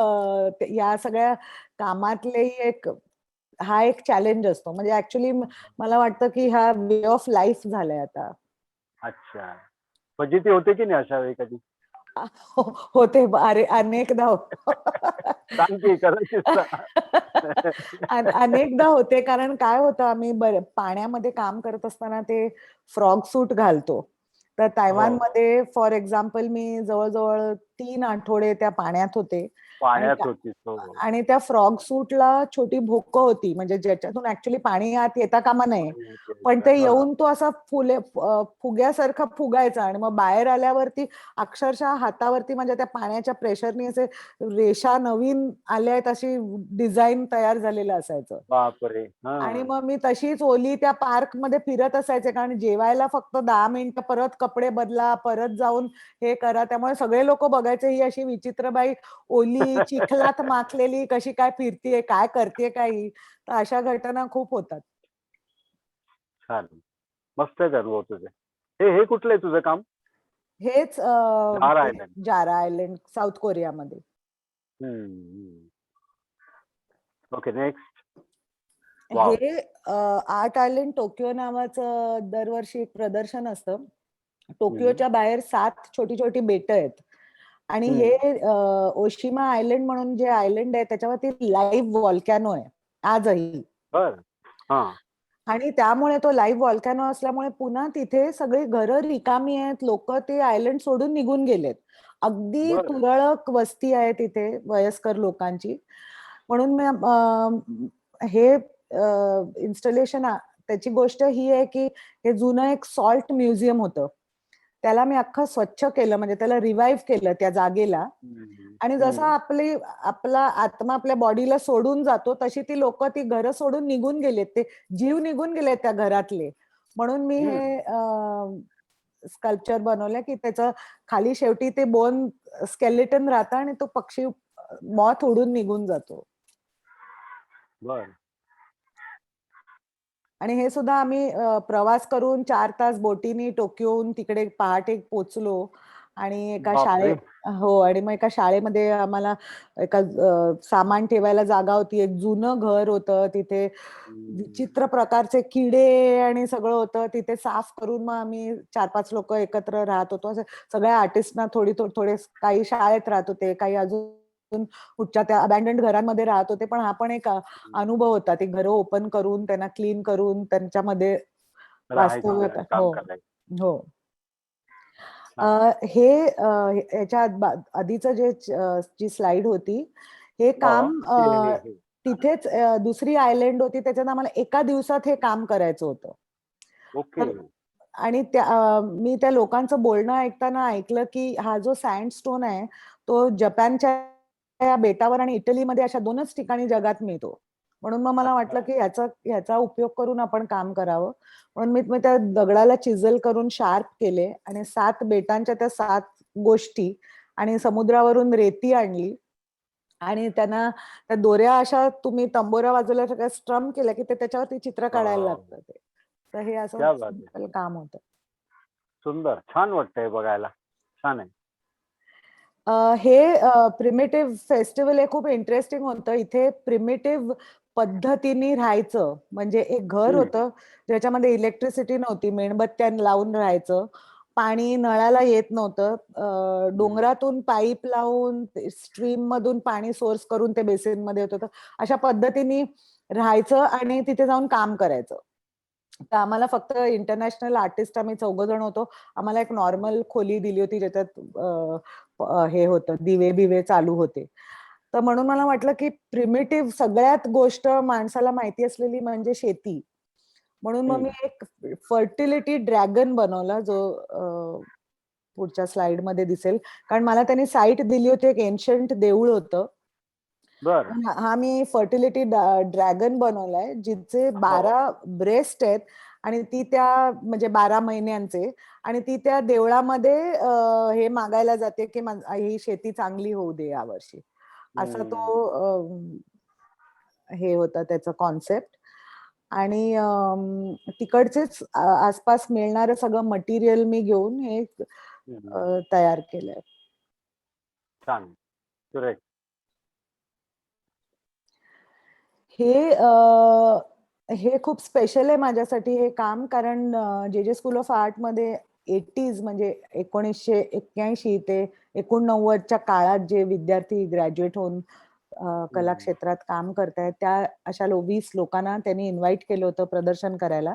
या सगळ्या कामातले हा एक चॅलेंज असतो. म्हणजे ऍक्च्युली मला वाटतं की हा वे ऑफ लाईफ झालाय आता. अच्छा, फजिती होते की नाही अशा वेळी कधी? होते, अरे अनेकदा अनेकदा होते. कारण काय होतं, आम्ही पाण्यामध्ये काम करत असताना ते फ्रॉग सूट घालतो. तर तैवानमध्ये फॉर एक्झाम्पल मी जवळजवळ 3 आठवडे त्या पाण्यात होते आणि पाण्यात त्या- होतीस. हो. आणि त्या फ्रॉग सूटला छोटी भोकं होती, म्हणजे ज्याच्यातून ऍक्च्युली पाणी आत येता कामा नये, पण ते हा. येऊन तो असा फुग्यासारखा फुगायचा आणि मग बाहेर आल्यावरती अक्षरशः हातावरती म्हणजे त्या पाण्याच्या प्रेशरनी असे रेषा नवीन आल्या आहेत अशी डिझाईन तयार झालेलं असायचं. बापरे. हा. आणि मग मी तशीच ओली त्या पार्क मध्ये फिरत असायचे, कारण जेवायला फक्त 10 मिनिटं, परत कपडे बदला, परत जाऊन हे करा. त्यामुळे सगळे लोक बघायचे ही अशी विचित्र बाई ओली चिखलात माखलेली कशी काय फिरतीये, काय करते काय ही. तर अशा घटना खूप होतात. छान. मस्त आहे अनुभव तुझे. हे कुठलं आहे तुझं काम? हेच Jara Island. Jara Island, south कोरियामध्ये. Okay, next. वाव. हे आर्ट आयलंड टोकियो नावाचं दरवर्षी एक प्रदर्शन असतं. टोकियोच्या बाहेर 7 छोटी छोटी बेट आहेत आणि हे ओशिमा आयलंड म्हणून जे आयलंड आहे त्याच्यावरती लाईव्ह व्हॉल्कॅनो आहे आजही. बर. हा. आणि त्यामुळे तो लाईव्ह व्हॉल्कॅनो असल्यामुळे पुन्हा तिथे सगळी घरं रिकामी आहेत, लोक ते आयलंड सोडून निघून गेलेत. अगदी बरं. तुरळक वस्ती आहे तिथे वयस्कर लोकांची. म्हणून मी हे इन्स्टॉलेशन, त्याची गोष्ट ही आहे की हे जुनं एक सॉल्ट म्युझियम होतं, त्याला मी अख्खं स्वच्छ केलं, म्हणजे त्याला रिवाईव्ह केलं त्या जागेला. आणि जसा आपला आत्मा आपल्या बॉडीला सोडून जातो तशी ती लोक ती घरं सोडून निघून गेलेत, ते जीव निघून गेलेत त्या घरातले. म्हणून मी हे स्कल्पचर बनवलं की त्याचं खाली शेवटी ते बोन स्केलेटन राहतं आणि तो पक्षी मॉथ उडून निघून जातो. बर. आणि हे सुद्धा आम्ही प्रवास करून 4 तास बोटीनी टोकियोहून तिकडे पहाटे पोचलो आणि एका बापरे. हो, आणि मग एका शाळेमध्ये आम्हाला एका सामान ठेवायला जागा होती, एक जुनं घर होतं तिथे, विचित्र प्रकारचे किडे आणि सगळं होतं तिथे. साफ करून मग आम्ही 4-5 लोक एकत्र राहत होतो. सगळ्या आर्टिस्टना थोडे काही शाळेत राहत होते, काही अजून कुठच्या त्या अबॅन्डन्ड घरांमध्ये राहत होते. पण हा पण एक अनुभव होता, ते घरं ओपन करून त्यांना क्लीन करून त्यांच्यामध्ये वास्तव्य. राहायचं, काम हो करायचं. हो. हे याच्या आधीच जी स्लाइड होती, हे काम तिथेच दुसरी आयलंड होती, त्याच्यात आम्हाला एका दिवसात हे काम करायचं होतं. ओके. आणि मी त्या लोकांचं बोलणं ऐकताना ऐकलं की हा जो सँडस्टोन आहे तो जपानच्या बेटावर आणि इटलीमध्ये अशा 2च ठिकाणी जगात मिळतो. म्हणून मग मला वाटलं की ह्याचा उपयोग करून आपण काम करावं. म्हणून मी त्या दगडाला चिजल करून शार्प केले आणि 7 बेटांच्या त्या 7 गोष्टी आणि समुद्रावरून रेती आणली आणि त्यांना त्या दोऱ्या अशा तुम्ही तंबोरा वाजवल्या सगळ्या स्ट्रम केल्या की ते त्याच्यावरती चित्र काढायला लागतं ते. तर हे असं सिंपल काम होतं. सुंदर, छान वाटतंय बघायला. छान आहे. हे प्रिमिटिव्ह फेस्टिवल हे खूप इंटरेस्टिंग होतं. इथे प्रिमिटिव्ह पद्धतीने राहायचं, म्हणजे एक घर होतं ज्याच्यामध्ये इलेक्ट्रिसिटी नव्हती, मेणबत्त्या लावून राहायचं, पाणी नळाला येत नव्हतं, डोंगरातून पाईप लावून स्ट्रीम मधून पाणी सोर्स करून ते बेसिन मध्ये येत होतं. अशा पद्धतीने राहायचं आणि तिथे जाऊन काम करायचं. तर आम्हाला फक्त इंटरनॅशनल आर्टिस्ट आम्ही 4 जण होतो. आम्हाला एक नॉर्मल खोली दिली होती ज्याच्यात हे होतं, दिवे बिवे चालू होते. तर म्हणून मला वाटलं की प्रिमिटिव्ह सगळ्यात गोष्ट माणसाला माहिती असलेली म्हणजे शेती. म्हणून मग मी एक फर्टिलिटी ड्रॅगन बनवला, जो पुढच्या स्लाइड मध्ये दिसेल, कारण मला त्यांनी साईट दिली होती, एक एन्शंट देऊळ होतं. हा मी फर्टिलिटी ड्रॅगन बनवलाय, जिचे 12 ब्रेस्ट आहेत आणि ती त्या म्हणजे 12 महिन्यांचे, आणि ती त्या देवळामध्ये हे मागायला जाते की ही शेती चांगली होऊ दे यावर्षी, असा तो हे होता त्याचा कॉन्सेप्ट. आणि तिकडचेच आसपास मिळणारं सगळं मटेरियल मी घेऊन हे तयार केलंय. छान. हे खूप स्पेशल आहे माझ्यासाठी हे काम, कारण जे स्कूल ऑफ आर्ट मध्ये 80s म्हणजे 1981 ते 89च्या काळात जे विद्यार्थी ग्रॅज्युएट होऊन कला क्षेत्रात काम करतायत, त्या अशा 20 लोकांना त्यांनी इन्व्हाइट केलं होतं प्रदर्शन करायला.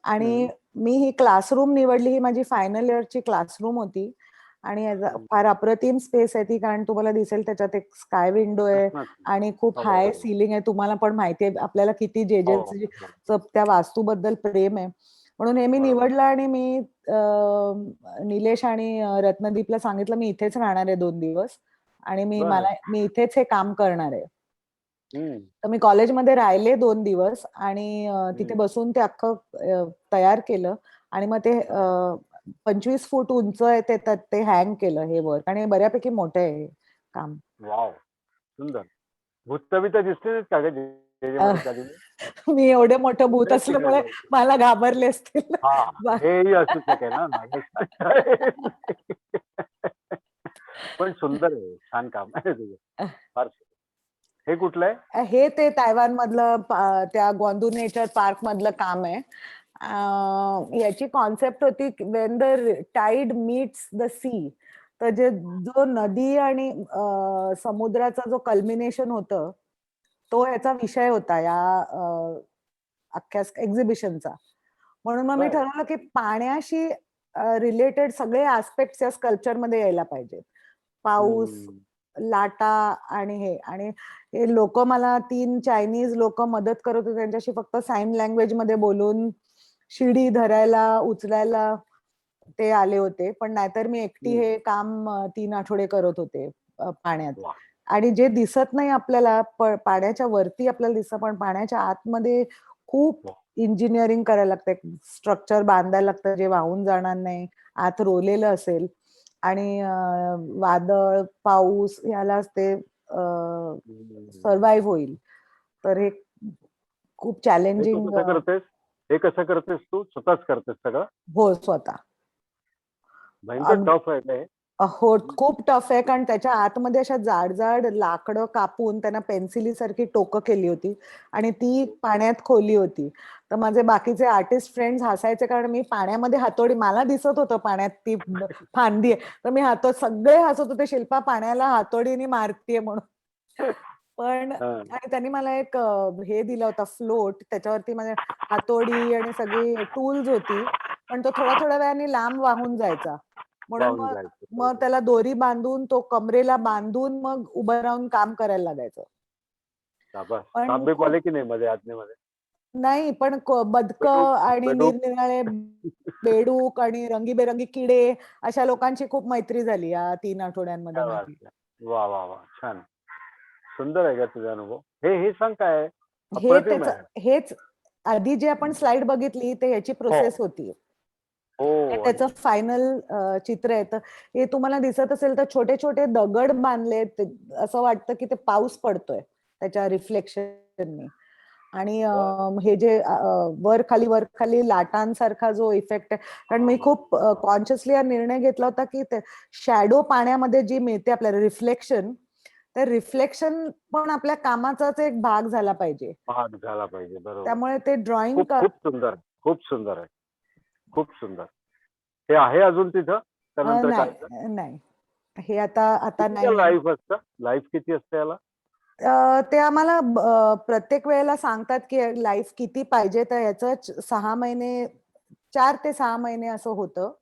आणि मी ही क्लासरूम निवडली, ही माझी फायनल इयरची क्लासरूम होती. आणि फार अप्रतिम स्पेस आहे ती, कारण तुम्हाला दिसेल त्याच्यात एक स्काय विंडो आहे प्रश्नच नाही. आणि खूप हो, हाय हो. सिलिंग आहे. तुम्हाला पण माहिती आहे आपल्याला किती हो, जेजेचं त्या वास्तूबद्दल प्रेम आहे. म्हणून हे मी बरोबर. निवडलं आणि मी निलेश आणि रत्नदीपला सांगितलं मी इथेच राहणार आहे 2 दिवस आणि बरं. मी इथेच हे काम करणार आहे. हम्म. तर मी कॉलेजमध्ये राहिले 2 दिवस आणि तिथे बसून ते अख्खं तयार केलं आणि मग ते 25 फूट उंच आहे ते हँग केलं हे वर्क आणि बऱ्यापैकी मोठं आहे हे काम. वाव, सुंदर. भूतबित दिसते नाहीत का ग अ, त्या दिवशी? मी एवढे मोठं भूत लय असल्यामुळे चिकटलं होतं. मला घाबरले असतील. हा, बा- हेही असू शकेल ना पण सुंदर आहे, छान काम आहे तुझं, फार छान. हे कुठलं आहे? हे ते तायवान मधलं त्या ग्वांदू नेचर पार्क मधलं काम आहे. याची कॉन्सेप्ट होती when the tide meets the sea, तर जो नदी आणि समुद्राचा जो कल्मिनेशन होतं तो याचा विषय होता या अख्ख्या एक्झिबिशनचा. म्हणून मग मी बरं. ठरवलं की पाण्याशी रिलेटेड सगळे आस्पेक्ट या स्कल्पचर मध्ये यायला पाहिजेत. पाऊस, हम्म. लाटा आणि हे लोक मला 3 चायनीज लोक मदत करत होते. त्यांच्याशी फक्त साइन लँग्वेज मध्ये बोलून शिडी धरायला उचलायला ते आले होते. पण नाहीतर मी एकटी हे काम 3 आठवडे करत होते पाण्यात. वा. आणि जे दिसत नाही आपल्याला पाण्याच्या वरती आपल्याला दिसतं, पण पाण्याच्या आतमध्ये खूप वा. इंजिनिअरिंग करायला लागतं. स्ट्रक्चर बांधायला लागतं जे वाहून जाणार नाही, आत रोलेलं असेल आणि वादळ पाऊस ह्यालाच ते सर्व्हाइव्ह होईल. तर हे खूप हे तू चॅलेंजिंग. कसं करतेस? हे कसं करतेस तू? स्वतःच करतेस सगळं? हो, स्वतः. भयंकर टफ आहे का हे? हो, खूप टफ आहे, कारण त्याच्या आतमध्ये अशा जाड जाड लाकडं कापून त्यांना पेन्सिली सारखी टोकं केली होती आणि ती पाण्यात खोली होती. तर माझे बाकीचे आर्टिस्ट फ्रेंड्स हसायचे, कारण मी पाण्यामध्ये हातोडी, मला दिसत होतं पाण्यात ती फांदी आहे, तर मी सगळे हसत होते शिल्पा पाण्याला हातोडीने मारतीये म्हणून. पण आणि त्यांनी मला एक हे दिला होता फ्लोट, त्याच्यावरती माझ्या हातोडी आणि सगळी टूल्स होती, पण तो थोड्या थोड्या वेळाने लांब वाहून जायचा. म्हणून वाहून जायचं. मग त्याला दोरी बांधून तो कमरेला बांधून मग उभं राहून काम करायला लागायचं. शाबास. पण साप आले की नाही मध्ये आतमध्ये? नाही, पण बदकं आणि बेडूक. निरनिराळे बेडूक आणि रंगीबेरंगी किडे अशा लोकांची खूप मैत्री झाली या 3 आठवड्यांमध्ये क्या माझी. बात आहे. वा वा वा, छान. सुंदर आहे का तुझा अनुभव? हे सांग काय आहे? हे अप्रतिम आहे. हेच आधी जे आपण स्लाइड बघितली ते याची प्रोसेस होती. हे हो. त्याचं फायनल चित्र आहे. तर हे तुम्हाला दिसत असेल तर छोटे छोटे दगड बांधले, असं वाटतं की ते पाऊस पडतोय त्याच्या रिफ्लेक्शनने. आणि हे जे वर खाली लाटांसारखा जो इफेक्ट आहे, कारण मी खूप कॉन्शियसली हा निर्णय घेतला होता की शॅडो पाण्यामध्ये जी मिळते आपल्याला रिफ्लेक्शन, तर रिफ्लेक्शन पण आपल्या कामाचाच एक भाग झाला पाहिजे. भाग झाला पाहिजे, बरोबर. त्यामुळे ते ड्रॉइंग खूप खूप सुंदर, खूप सुंदर आहे, खूप सुंदर. हे आहे अजून तिथं? त्यानंतर काय? नाही, हे आता नाही. लाईफ असतं? लाईफ किती असते याला? ते आम्हाला प्रत्येक वेळेला सांगतात की लाईफ किती पाहिजे, तर याचं 6 महिने 4 ते 6 महिने असं होतं.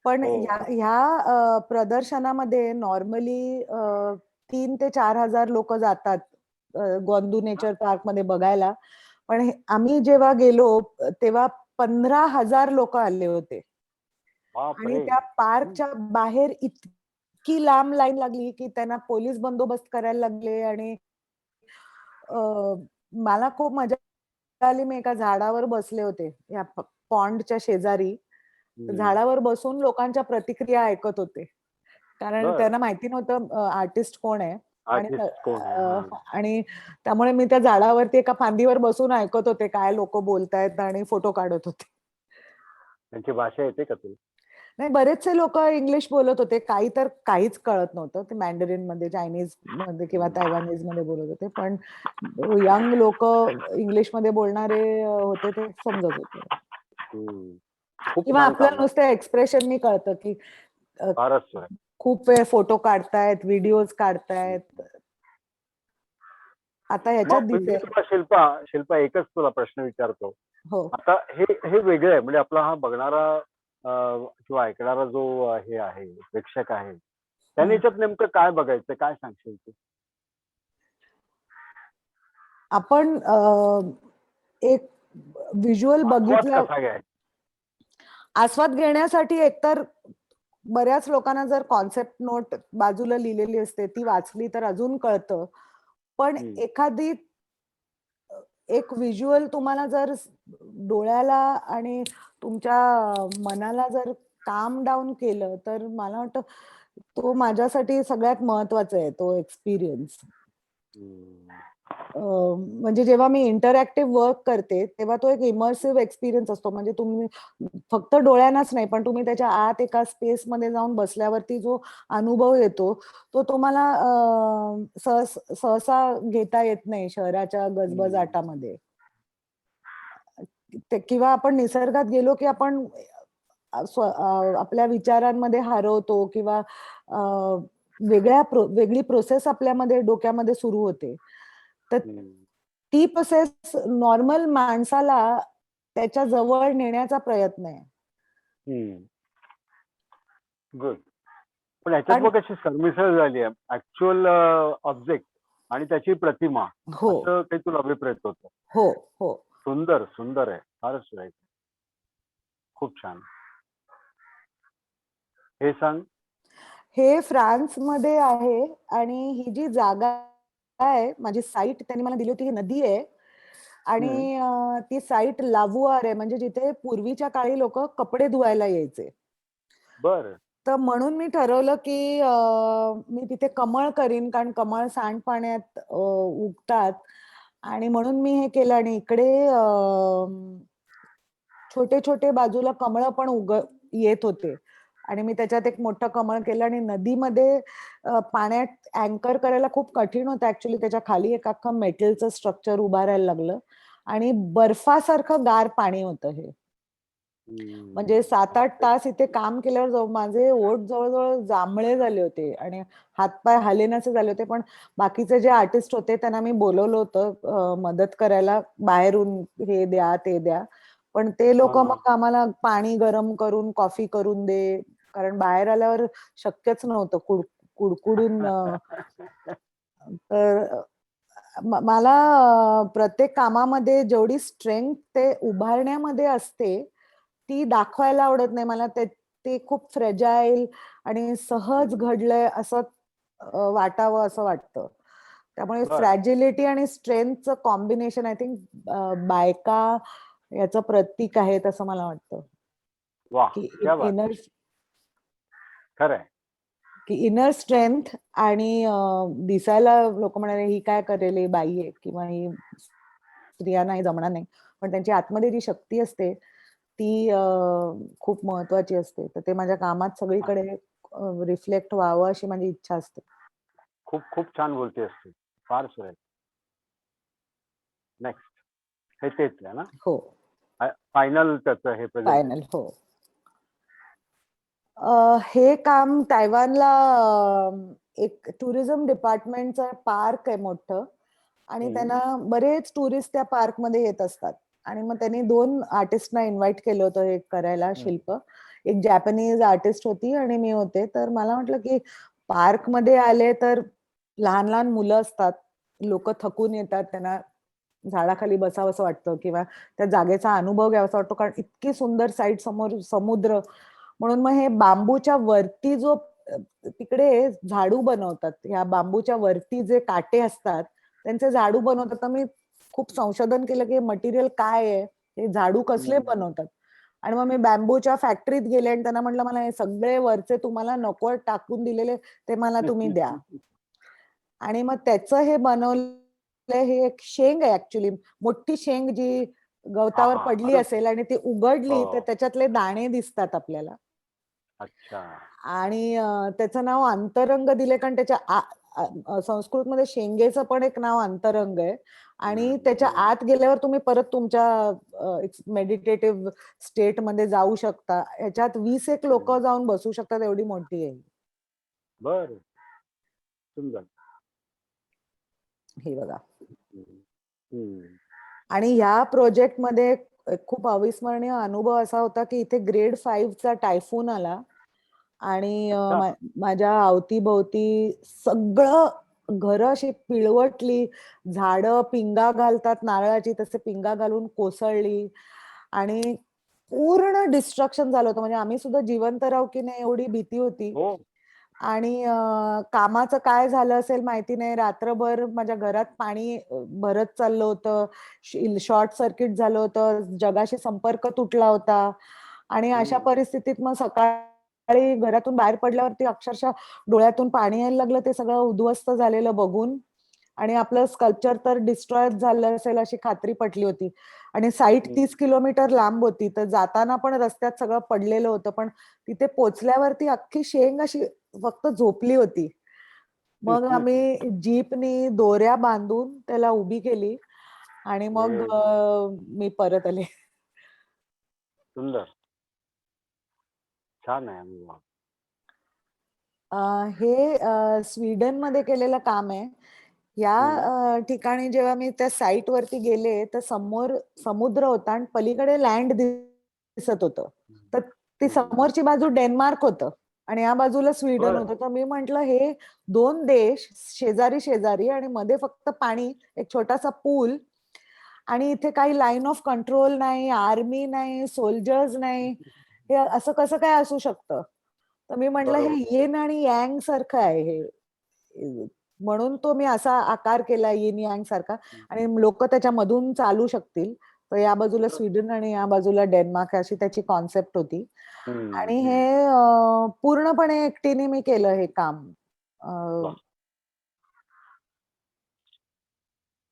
पण ह्या प्रदर्शनामध्ये नॉर्मली 3 ते 4,000 लोक जातात गोंदू नेचर पार्क मध्ये बघायला. पण आम्ही जेव्हा गेलो तेव्हा 15,000 लोक आले होते आणि बापरे. त्या पार्कच्या बाहेर इतकी लांब लाईन लागली की त्यांना पोलीस बंदोबस्त करायला लागले. आणि मला खूप मजा आली. मी एका झाडावर बसले होते या पॉन्डच्या शेजारी. झाडावर बसून लोकांच्या प्रतिक्रिया ऐकत होते, कारण त्यांना माहिती नव्हतं आर्टिस्ट कोण आहे. आर्टिस्ट कोण आहे? आणि त्यामुळे मी त्या झाडावरती एका फांदीवर बसून ऐकत होते काय लोक बोलतायत आणि फोटो काढत होते. त्यांची भाषा येते का तुला? नाही, बरेचसे लोक इंग्लिश बोलत होते, काही तर काहीच कळत नव्हतं. ते मॅन्डरिन मध्ये, चायनीज मध्ये किंवा तायवानीज मध्ये बोलत होते, पण यंग लोक इंग्लिश मध्ये बोलणारे होते ते समजत होते. खूप किंवा छान आपल्याला काम आहे. नुसतं एक्सप्रेशननी कळतं की फारच खूप वेळ फोटो काढतायत, व्हिडिओज काढतायत. आता ह्याच्यात दिसेल. शिल्पा एकच तुला प्रश्न विचारतो. हो, आता हे वेगळं आहे, म्हणजे आपला हा बघणारा किंवा ऐकणारा जो हे आहे प्रेक्षक आहे त्याने हम्म. याच्यात नेमकं काय बघायचं, काय सांगशील तू? आपण एक व्हिज्युअल आस्वाद बघितला, कसा घ्यायचा? आस्वाद घेण्यासाठी एकतर बऱ्याच लोकांना जर कॉन्सेप्ट नोट बाजूला लिहिलेली असते ती वाचली तर अजून कळतं. पण हम्म. एखादी एक व्हिज्युअल तुम्हाला जर डोळ्याला आणि तुमच्या मनाला जर काम डाऊन केलं तर मला वाटतं तो माझ्यासाठी सगळ्यात महत्वाचा आहे तो एक्सपिरियन्स. हम्म. म्हणजे जेव्हा मी इंटरॅक्टिव्ह वर्क करते तेव्हा तो एक इमर्सिव्ह एक्सपिरियन्स असतो. म्हणजे तुम्ही फक्त डोळ्यांनाच नाही पण तुम्ही त्याच्या आत एका स्पेस मध्ये जाऊन बसल्यावरती जो अनुभव येतो तो तुम्हाला सहसा घेता येत नाही शहराच्या गजबजाटामध्ये. किंवा आपण निसर्गात गेलो की आपण आपल्या विचारांमध्ये हरवतो किंवा वेगळी प्रोसेस आपल्यामध्ये डोक्यामध्ये सुरू होते. तर ती प्रोसेस नॉर्मल माणसाला त्याच्या जवळ नेण्याचा प्रयत्न आहे. गुड. पण ह्याच्यात पण मग कशी सरमिसळ झाली आहे ऍक्च्युअल ऑब्जेक्ट आणि त्याची प्रतिमा, हो असं काही तुला अभिप्रेत होतं? हो हो सुंदर सुंदर आहे, फारच सुरेख, खूप छान. हे सांग. हे फ्रान्स मध्ये आहे आणि ही जी जागा आहे माझी साईट त्यांनी मला दिली होती ही नदी आहे आणि ती साईट लावुआर आहे म्हणजे जिथे पूर्वीच्या काळी लोक कपडे धुवायला यायचे. बर. तर म्हणून मी ठरवलं की मी तिथे कमळ करीन कारण कमळ सांडपाण्यात उगतात आणि म्हणून मी हे केलं. आणि इकडे छोटे छोटे बाजूला कमळ पण येत होते आणि मी त्याच्यात एक मोठं कमळ केलं. आणि नदीमध्ये पाण्यात अँकर करायला खूप कठीण होतं ऍक्च्युली. त्याच्या खाली एक अख्खं मेटलचं स्ट्रक्चर उभारायला लागलं आणि बर्फासारखं गार पाणी होतं हे. म्हणजे 7-8 तास इथे काम केल्यावर माझे ओठ जवळजवळ जांभळे झाले होते आणि हातपाय हालेनासे झाले होते. पण बाकीचे जे आर्टिस्ट होते त्यांना मी बोलवलं होतं मदत करायला, बाहेरून हे द्या ते द्या. पण ते लोक मग आम्हाला पाणी गरम करून कॉफी करून दे, कारण बाहेर आल्यावर शक्यच नव्हतं कुडकुडून. तर मला प्रत्येक कामामध्ये जेवढी स्ट्रेंथ ते उभारण्यामध्ये असते ती दाखवायला आवडत नाही मला. ते खूप फ्रेजाईल आणि सहज घडलंय असं वाटावं असं वाटतं. त्यामुळे फ्रॅजिलिटी आणि स्ट्रेंथचं कॉम्बिनेशन आय थिंक बायका याचं प्रतीक आहे असं मला वाटतं. की इनर खरंय की इनर स्ट्रेंथ आणि दिसायला लोक म्हणाले ही काय करेल, ही बाई आहे किंवा ही स्त्रियांना हे जमणार नाही, पण त्यांची आतमध्ये जी शक्ती असते ती खूप महत्वाची असते. तर ते माझ्या कामात सगळीकडे रिफ्लेक्ट व्हावं अशी माझी इच्छा असते. खूप खूप छान बोलते असते, फार सुरेख. नेक्स्ट हे तेच आहे ना? हो फायनल त्याचं हे फायनल. हो हे काम तायवानला एक टुरिझम डिपार्टमेंटचं पार्क आहे मोठं आणि त्यांना बरेच टुरिस्ट त्या पार्क मध्ये येत असतात. आणि मग त्यांनी 2 आर्टिस्टना इन्व्हाइट केलं होतं हे करायला शिल्प. एक जॅपनीज आर्टिस्ट होती आणि मी होते. तर मला म्हटलं की पार्क मध्ये आले तर लहान लहान मुलं असतात, लोक थकून येतात, त्यांना झाडाखाली बसावंसं वाटतं किंवा त्या जागेचा अनुभव घ्यावासा वाटतो कारण इतकी सुंदर साईट, समोर समुद्र. म्हणून मग हे बांबूच्या वरती जो तिकडे झाडू बनवतात, ह्या बांबूच्या वरती जे काटे असतात त्यांचे झाडू बनवतात. तर मी खूप संशोधन केलं की मटेरियल काय आहे, हे झाडू कसले बनवतात. आणि मग मी बॅम्बूच्या फॅक्टरीत गेले आणि त्यांना म्हटलं मला हे सगळे वरचे तुम्हाला नको टाकून दिलेले ते मला तुम्ही द्या. आणि मग त्याचं हे बनवलं. हे एक शेंग आहे ऍक्च्युली, मोठी शेंग जी गवतावर पडली असेल आणि ती उघडली तर त्याच्यातले दाणे दिसतात आपल्याला. अच्छा. आणि त्याचं नाव अंतरंग दिले कारण त्याच्या संस्कृतमध्ये शेंगेचं पण एक नाव अंतरंग आहे. आणि त्याच्या आत गेल्यावर तुम्ही परत तुमच्या मेडिटेटिव्ह स्टेट मध्ये जाऊ शकता. ह्याच्यात 20 लोक जाऊन बसू शकतात, एवढी मोठी आहे. बर, सुंदर. हे बघा. आणि ह्या प्रोजेक्ट मध्ये एक खूप अविस्मरणीय अनुभव असा होता की इथे ग्रेड 5चा टायफून आला आणि अच्छा. माझ्या अवतीभोवती सगळं घरं अशी पिळवटली, झाडं पिंगा घालतात नारळाची तसे पिंगा घालून कोसळली आणि पूर्ण डिस्ट्रक्शन झालं होतं. म्हणजे आम्ही सुद्धा जिवंत राहू की नाही एवढी भीती होती. हो. आणि कामाचं काय झालं असेल माहिती नाही. रात्रभर माझ्या घरात पाणी भरत चाललं होतं. शॉर्ट सर्किट झालं होतं. जगाशी संपर्क तुटला होता. आणि अशा हम्म. परिस्थितीत मग सकाळी घरातून बाहेर पडल्यावरती अक्षरशः डोळ्यातून पाणी यायला लागलं ते सगळं उद्ध्वस्त झालेलं बघून. आणि आपलं स्कल्पचर तर डिस्ट्रॉय झालं असेल अशी खात्री पटली होती. आणि साईट 30 किलोमीटर लांब होती. तर जाताना पण रस्त्यात सगळं पडलेलं होतं. पण तिथे पोचल्यावरती अख्खी शेंग अशी फक्त झोपली होती. मग आम्ही जीपनी दोऱ्या बांधून त्याला उभी केली आणि मग Very good. मी परत आले. सुंदर. छान आहे अनुभव. हे स्वीडनमध्ये केलेलं काम आहे. या ठिकाणी जेव्हा मी त्या साईट वरती गेले तर समोर समुद्र होता आणि पलीकडे लँड दिसत होतं. तर ती समोरची बाजू डेन्मार्क होतं आणि या बाजूला स्वीडन बरं. होतं. तर मी म्हंटल हे 2 देश शेजारी शेजारी आणि मध्ये फक्त पाणी, एक छोटासा पूल आणि इथे काही लाईन ऑफ कंट्रोल नाही, आर्मी नाही, सोल्जर्स नाही. हे असं कसं काय असू शकतं? तर मी म्हंटल हे बरोबर. येन आणि यांग सारखं आहे हे. म्हणून तो मी असा आकार केला येन यांग सारखा आणि लोक त्याच्यामधून चालू शकतील. तर या बाजूला स्वीडन आणि या बाजूला डेन्मार्क अशी त्याची कॉन्सेप्ट होती. आणि हे पूर्णपणे एकटीने मी केलं हे काम. वा.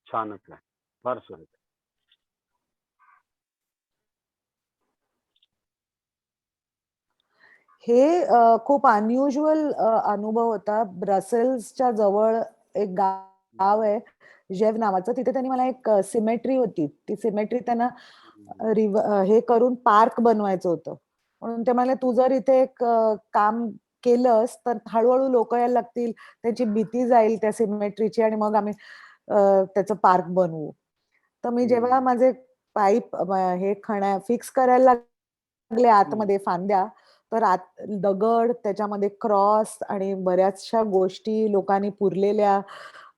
छानच आहे. फार सुरेख. हे खूप अनयुज्युअल अनुभव होता. ब्रसेल्सच्या जवळ एक गाव आहे जेव नावाचं. तिथे त्यांनी मला एक सिमेट्री होती. ती सिमेट्री त्यांना हे करून पार्क बनवायचं होतं. म्हणून ते म्हणाले तू जर इथे एक काम केलंस तर हळूहळू लोक यायला लागतील, त्याची भीती जाईल त्या सिमेट्रीची आणि मग आम्ही त्याचं पार्क बनवू. तर मी जेव्हा माझे पाईप हे फिक्स करायला लागले आतमध्ये फांद्या, तर दगड त्याच्यामध्ये क्रॉस आणि बऱ्याचशा गोष्टी लोकांनी पुरलेल्या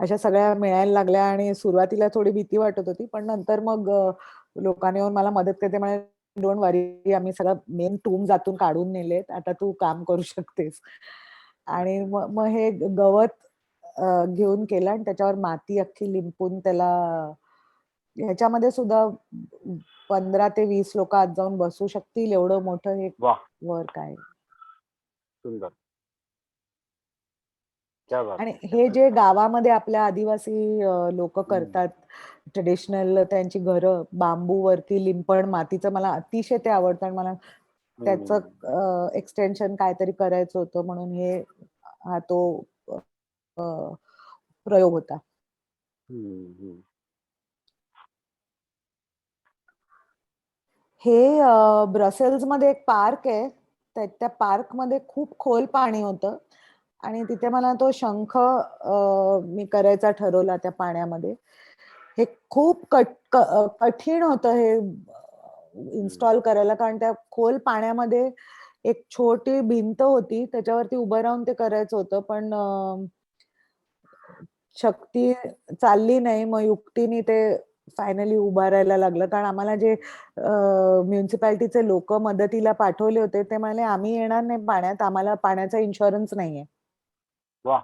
अशा सगळ्या मिळायला लागल्या आणि सुरुवातीला थोडी भीती वाटत होती. पण नंतर मग लोकांनी येऊन मला मदत करते म्हणे डोंट वरी आम्ही सगळं मेन टूम्स आतून काढून नेलेत. आता तू काम करू शकतेस. आणि मग हे गवत घेऊन केलं आणि त्याच्यावर माती अख्खी लिंपून त्याला ह्याच्यामध्ये सुद्धा 15 ते 20 लोक आत जाऊन बसू शकतील एवढं मोठं हे वा. वर्क आहे. सुंदर. क्या बात आणि है. हे जे गावामध्ये आपल्या आदिवासी लोक हम्म. करतात ट्रेडिशनल त्यांची घरं बांबूवरती लिंपण मातीचं मला अतिशय ते आवडतं आणि मला त्याचं एक्सटेन्शन काहीतरी करायचं होतं म्हणून हा तो अ, प्रयोग होता. हे ब्रसेल्समध्ये एक पार्क आहे. त्या पार्कमध्ये खूप खोल पाणी होतं आणि तिथे मला तो शंख मी करायचा ठरवला त्या पाण्यामध्ये. हे खूप कठीण होतं हे इन्स्टॉल करायला कारण त्या खोल पाण्यामध्ये एक छोटी भिंत होती त्याच्यावरती उभं राहून ते करायचं होतं. पण शक्ती चालली नाही. मग युक्तीने ते फायनली उभा राहायला लागलं कारण आम्हाला जे म्युन्सिपालिटीचे लोक मदतीला पाठवले होते ते म्हणाले आम्ही येणार नाही पाण्यात, आम्हाला पाण्याचा इन्शुरन्स नाहीये. वा.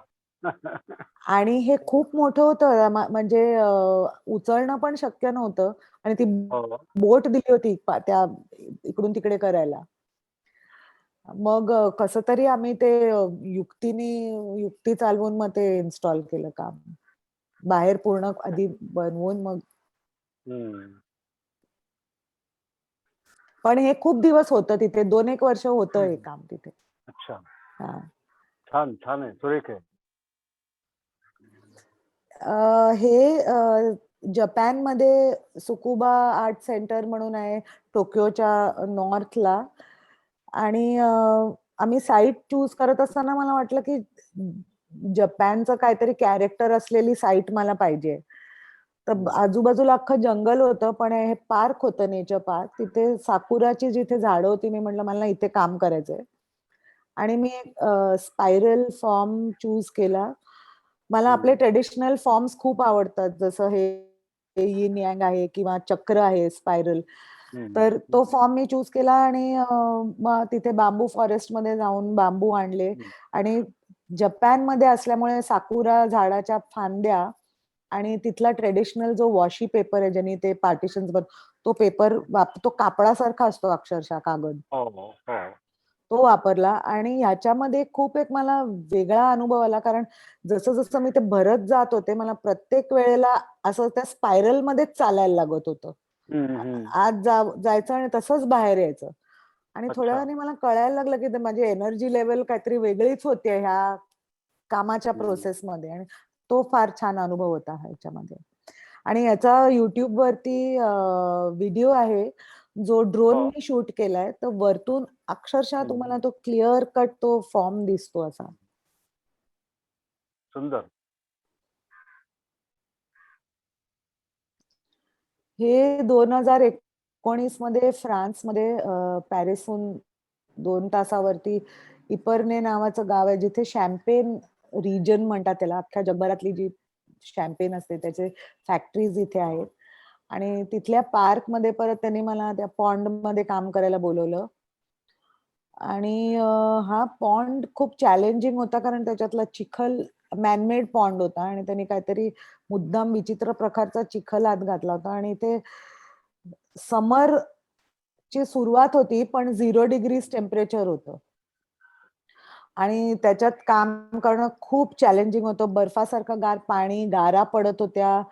आणि हे खूप मोठं होतं म्हणजे उचलणं पण शक्य नव्हतं आणि ती हो. बोट दिली होती त्या इकडून तिकडे करायला. मग कसं तरी आम्ही ते युक्ती चालवून मग ते इन्स्टॉल केलं काम. बाहेर पूर्ण आधी बनवून मग. पण हे खूप दिवस होतं तिथे 2-1 वर्ष होतं हे काम तिथे. अच्छा. हा. छान छान आहे. सुरेख आहे. हे जपानमध्ये सुकुबा आर्ट सेंटर म्हणून आहे टोकियोच्या नॉर्थला. आणि आम्ही साईट चूज करत असताना मला वाटलं की जपानचं काहीतरी कॅरेक्टर असलेली साईट मला पाहिजे. तर आजूबाजूला अख्खं जंगल होतं, पण हे पार्क होतं, नेचर पार्क. तिथे साकुराची जिथे झाडं होती, मी म्हटलं मला इथे काम करायचंय. आणि मी स्पायरल फॉर्म चूज केला. मला आपले ट्रेडिशनल फॉर्म्स खूप आवडतात, जसं हे यिन यांग आहे किंवा चक्र आहे स्पायरल. तर तो फॉर्म मी चूज केला आणि मग तिथे बांबू फॉरेस्ट मध्ये जाऊन बांबू आणले. आणि जपानमध्ये असल्यामुळे साकुरा झाडाच्या फांद्या आणि तिथला ट्रेडिशनल जो वॉशी पेपर आहे, ज्यांनी ते पार्टिशन्स तो पेपर तो कापडासारखा असतो अक्षरशः, कागद. तो वापरला आणि ह्याच्यामध्ये खूप एक मला वेगळा अनुभव आला, कारण जसं जसं मी ते भरत जात होते, मला प्रत्येक वेळेला असं त्या स्पायरल मध्येच चालायला लागत होतं. आत जायचं आणि तसंच बाहेर यायचं. आणि थोड्या वेळाने मला कळायला लागलं की माझी एनर्जी लेवल काहीतरी वेगळीच होती ह्या कामाच्या प्रोसेसमध्ये. आणि तो फार छान अनुभव होता ह्याच्यामध्ये. आणि याचा युट्यूब वरती व्हिडिओ आहे, जो ड्रोन मी शूट केलाय. तर वरतून अक्षरशः तुम्हाला तो क्लिअर कट तो फॉर्म दिसतो असा. सुंदर. हे 2019 मध्ये फ्रान्समध्ये पॅरिसहून 2 तासावरती इपर्ने नावाचं गाव आहे, जिथे शॅम्पेन रिजन म्हणतात त्याला. अख्ख्या जगभरातली जी शॅम्पेन असते त्याचे फॅक्टरीज इथे आहेत. आणि तिथल्या पार्क मध्ये परत त्यांनी मला त्या पॉन्ड मध्ये काम करायला बोलवलं. आणि हा पॉन्ड खूप चॅलेंजिंग होता, कारण त्याच्यातला चिखल मॅनमेड पॉन्ड होता आणि त्यांनी काहीतरी मुद्दाम विचित्र प्रकारचा चिखल आत घातला होता. आणि ते समर ची सुरुवात होती, पण 0 डिग्रीज टेम्परेचर होतं. आणि त्याच्यात काम करणं खूप चॅलेंजिंग होतं. बर्फासारखं गार पाणी, गारा पडत होत्या.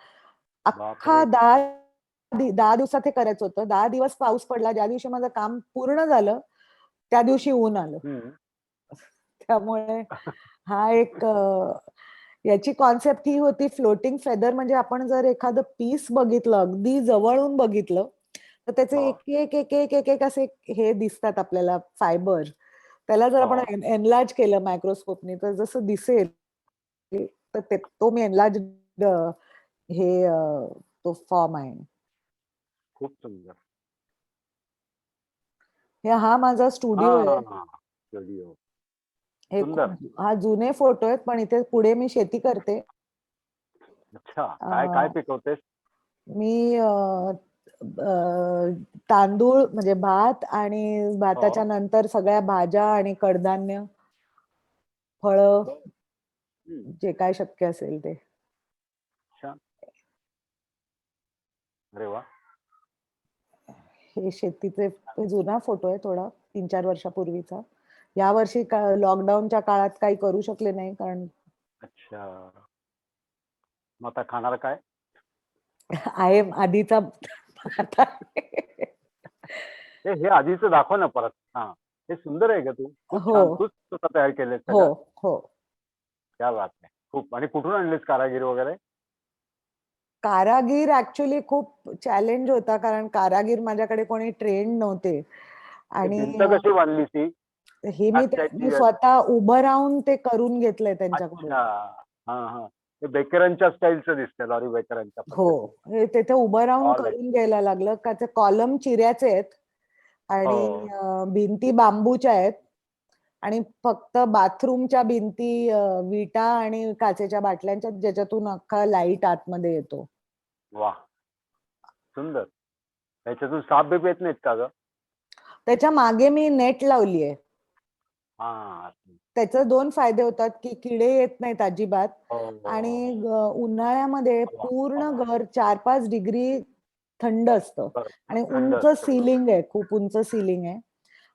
अख्खा 10 दिवसात हे करायचं होतं. 10 दिवस पाऊस पडला. ज्या दिवशी माझं काम पूर्ण झालं, त्या दिवशी ऊन आलं. त्यामुळे हा एक याची कॉन्सेप्ट ही होती, फ्लोटिंग फेदर. म्हणजे आपण जर एखादं पीस बघितलं, अगदी जवळून बघितलं, तर त्याचे एक एक एक एक एक एक असे हे दिसतात आपल्याला फायबर. त्याला जर आपण एनलार्ज केलं मायक्रोस्कोपने, तर जसं दिसेल, तर तो मी एनलार्ज हे तो फॉर्म आहे. खूप सुंदर. हा माझा स्टुडिओ आहे. स्टुडिओ. हे हा जुने फोटो आहेत, पण इथे पुढे मी शेती करते. अच्छा. काय काय पिकवतेस? मी तांदूळ, म्हणजे भात, आणि भाताच्या नंतर सगळ्या भाज्या आणि कडधान्य, फळं, जे काय शक्य असेल ते. अरे वा. हे शेतीचे जुना फोटो आहे, थोडा 3-4 वर्षापूर्वीचा. या वर्षी लॉकडाऊनच्या काळात काही करू शकले नाही, कारण अच्छा. मग आता खाणार काय? आहे आधीचा. हे आधीच दाखव ना परत. हे सुंदर आहे का? तू खूप छान. तूच स्वतः तयार केलेस सगळं? हो. क्या बात आहे. खूप. आणि कुठून आणलेस कारागीर वगैरे? कारागीर ऍक्च्युली खूप चॅलेंज होता, कारण कारागीर माझ्याकडे कोणी ट्रेंड नव्हते. आणि भिंत कशी बांधली ती? हे मी स्वतः उभं राहून ते करून घेतलंय त्यांच्याकडून. ते बेकरांच्या स्टाईलचं दिसतंय, लॉरी बेकरांच्या. हो, हे तिथे उभं राहून करून घ्यायला लागलं, का ते कॉलम चिऱ्याचे आहेत आणि भिंती बांबूच्या आहेत. आणि फक्त बाथरूमच्या भिंती विटा आणि काचेच्या बाटल्यांच्या, ज्याच्यातून अख्खा लाईट आतमध्ये येतो. वा, सुंदर. त्याच्यातून साप बीप येत नाहीत का ग? त्याच्या मागे मी नेट लावलीये. त्याचे 2 फायदे होतात, की किडे येत नाहीत अजिबात. आणि उन्हाळ्यामध्ये पूर्ण घर 4-5 डिग्री थंड असतं. आणि उंच सिलिंग आहे, खूप उंच सिलिंग आहे.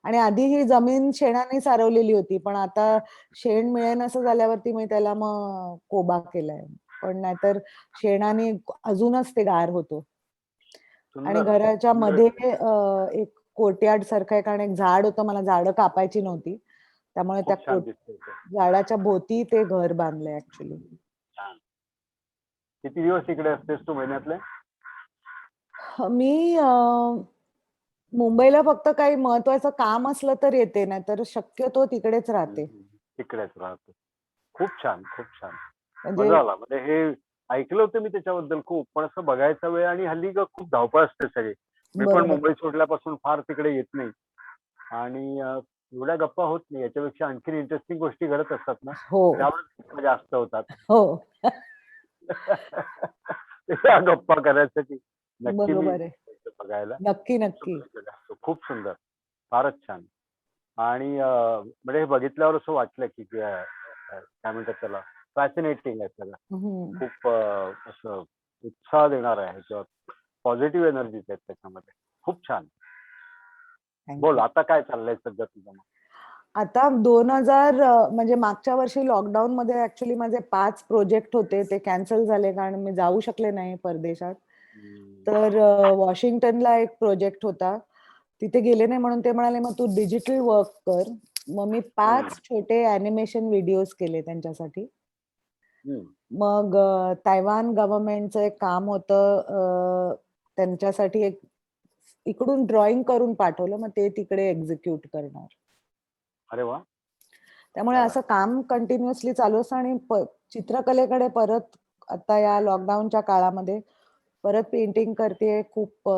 आणि आधी ही जमीन शेणाने सारवलेली होती, पण आता शेण मिळेनासं झाल्यावरती मी त्याला मग कोबा केलाय. पण नाहीतर शेणाने अजूनच ते गार होतो. आणि घराच्या मध्ये एक कोर्टयार्ड सारखं आहे, कारण एक झाड होतं, मला झाडं कापायची नव्हती. त्यामुळे त्या झाडाच्या भोवती ते घर बांधलंय ऍक्च्युली. किती दिवस इकडे असतेस तू महिन्यातले? मी मुंबईला फक्त काही महत्वाचं काम असलं तर येते, नाही तर शक्यतो तिकडेच राहते. तिकडेच राहते. खूप छान, खूप छान. मजा आला. म्हणजे हे ऐकलं होतं मी त्याच्याबद्दल खूप, पण असं बघायचा वेळ आणि हल्ली खूप धावपळ असते सगळी. मी पण बरोबर. मुंबई सोडल्यापासून फार तिकडे येत नाही आणि एवढ्या गप्पा होत नाही. याच्यापेक्षा आणखीन इंटरेस्टिंग गोष्टी घडत असतात ना, हो, त्यावर जास्त होतात. हो. त्या गप्पा करायसाठी नक्की मी बरोबर आहे. जायचं बघायला. नक्की, नक्की. खूप सुंदर. फारच छान. आणि म्हणजे हे बघितल्यावर असं वाटलं की काय म्हणतात त्याला, फॅसिनेटिंग आहे सगळं. हं. खूप असं उत्साह देणार आहे किंवा पॉझिटिव्ह एनर्जीज आहेत त्याच्यामध्ये. खूप छान. थँक बोल यू. आता काय चाललंय सध्या तुझं मग? आता 2000 म्हणजे मागच्या वर्षी लॉकडाऊनमध्ये ॲक्चुअली माझे 5 प्रोजेक्ट होते. ते कॅन्सल झाले कारण मी जाऊ शकले नाही परदेशात. हम्म. तर वॉशिंग्टनला एक प्रोजेक्ट होता. तिथे गेले नाही म्हणून ते म्हणाले, "मग तू डिजिटल वर्क कर." मग मी 5 छोटे ॲनिमेशन व्हिडिओज केले त्यांच्यासाठी. हम्म. मग तैवान गव्हर्नमेंटचं एक काम होतं. त्यांच्यासाठी एक इकडून ड्रॉइंग करून पाठवलं. मग ते तिकडे एक्झिक्यूट करणार. अरे वा. त्यामुळे असं काम कंटिन्युअसली चालू असतं आणि चित्रकलेकडे परत आता या लॉकडाऊनच्या काळामध्ये परत पेंटिंग करतेय. खूप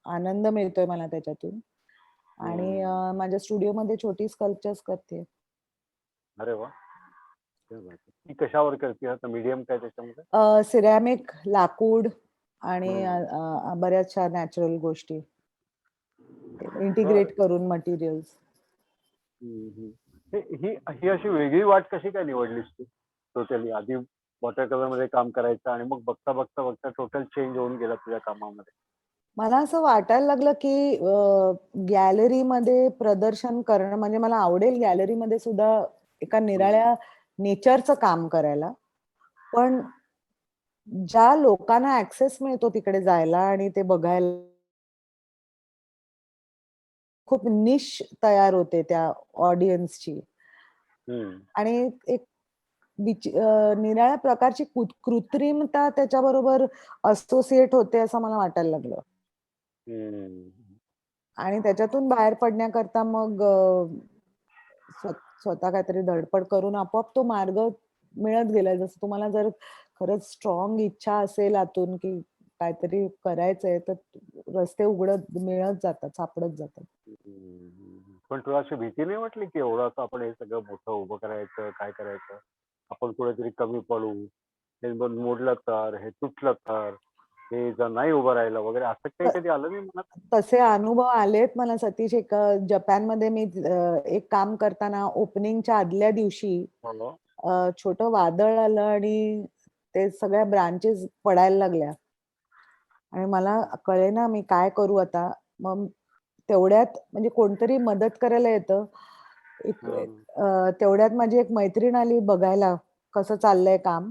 आनंद मिळतोय मला त्याच्यातून आणि माझ्या स्टुडिओमध्ये छोटी स्कल्पचर्स करते. अरे वा. ती कशावर करते आता, मीडियम काय त्याच्यामध्ये? सिरॅमिक, लाकूड आणि बऱ्याचशा नॅचरल गोष्टी इंटिग्रेट करून मटेरियल्स. ही ही अशी वेगळी वाट कशी काय निवडलीस तू टोटली? आधी वॉटर कलर मध्ये काम करायचं आणि मग बघता बघता बघता टोटल चेंज होऊन गेला तुझ्या कामामध्ये. मला असं वाटायला लागलं, की गॅलरीमध्ये प्रदर्शन करणं म्हणजे मला आवडेल गॅलरीमध्ये सुद्धा एका निराळ्या नेचरचं काम करायला. पण ज्या लोकांना ॲक्सेस मिळतो तिकडे जायला आणि ते बघायला खूप निश तयार होते त्या ऑडियन्सची आणि एक निराळ्या प्रकारची कृत्रिमता त्याच्याबरोबर असोसिएट होते असं मला वाटायला लागलं. आणि त्याच्यातून बाहेर पडण्याकरता मग स्वतः काहीतरी धडपड करून आपोआप तो मार्ग मिळत गेला. जसं तुम्हाला जर खरंच स्ट्रॉंग इच्छा असेल आतून, की काहीतरी करायचंय, तर रस्ते मिळत जातात, सापडत जातात. पण तुला अशी भीती नाही वाटली की एवढं असं आपण हे सगळं मोठं उभं करायचं, काय करायचं, आपण कुठेतरी कमी पडू, हे मोडलं तर, हे तुटलं तर, हे जर नाही उभं राहिलं वगैरे, असं काही कधी आलं नाही मनात? तसे अनुभव आलेत मला सतीश. एक जपानमध्ये मी एक काम करताना ओपनिंगच्या आदल्या दिवशी हो. छोटं वादळ आलं आणि ते सगळ्या ब्रांचेस पडायला लागल्या आणि मला कळेना मी काय करू आता. मग तेवढ्यात म्हणजे कोणतरी मदत करायला येतं. तेवढ्यात माझी एक मैत्रीण आली बघायला कसं चाललंय काम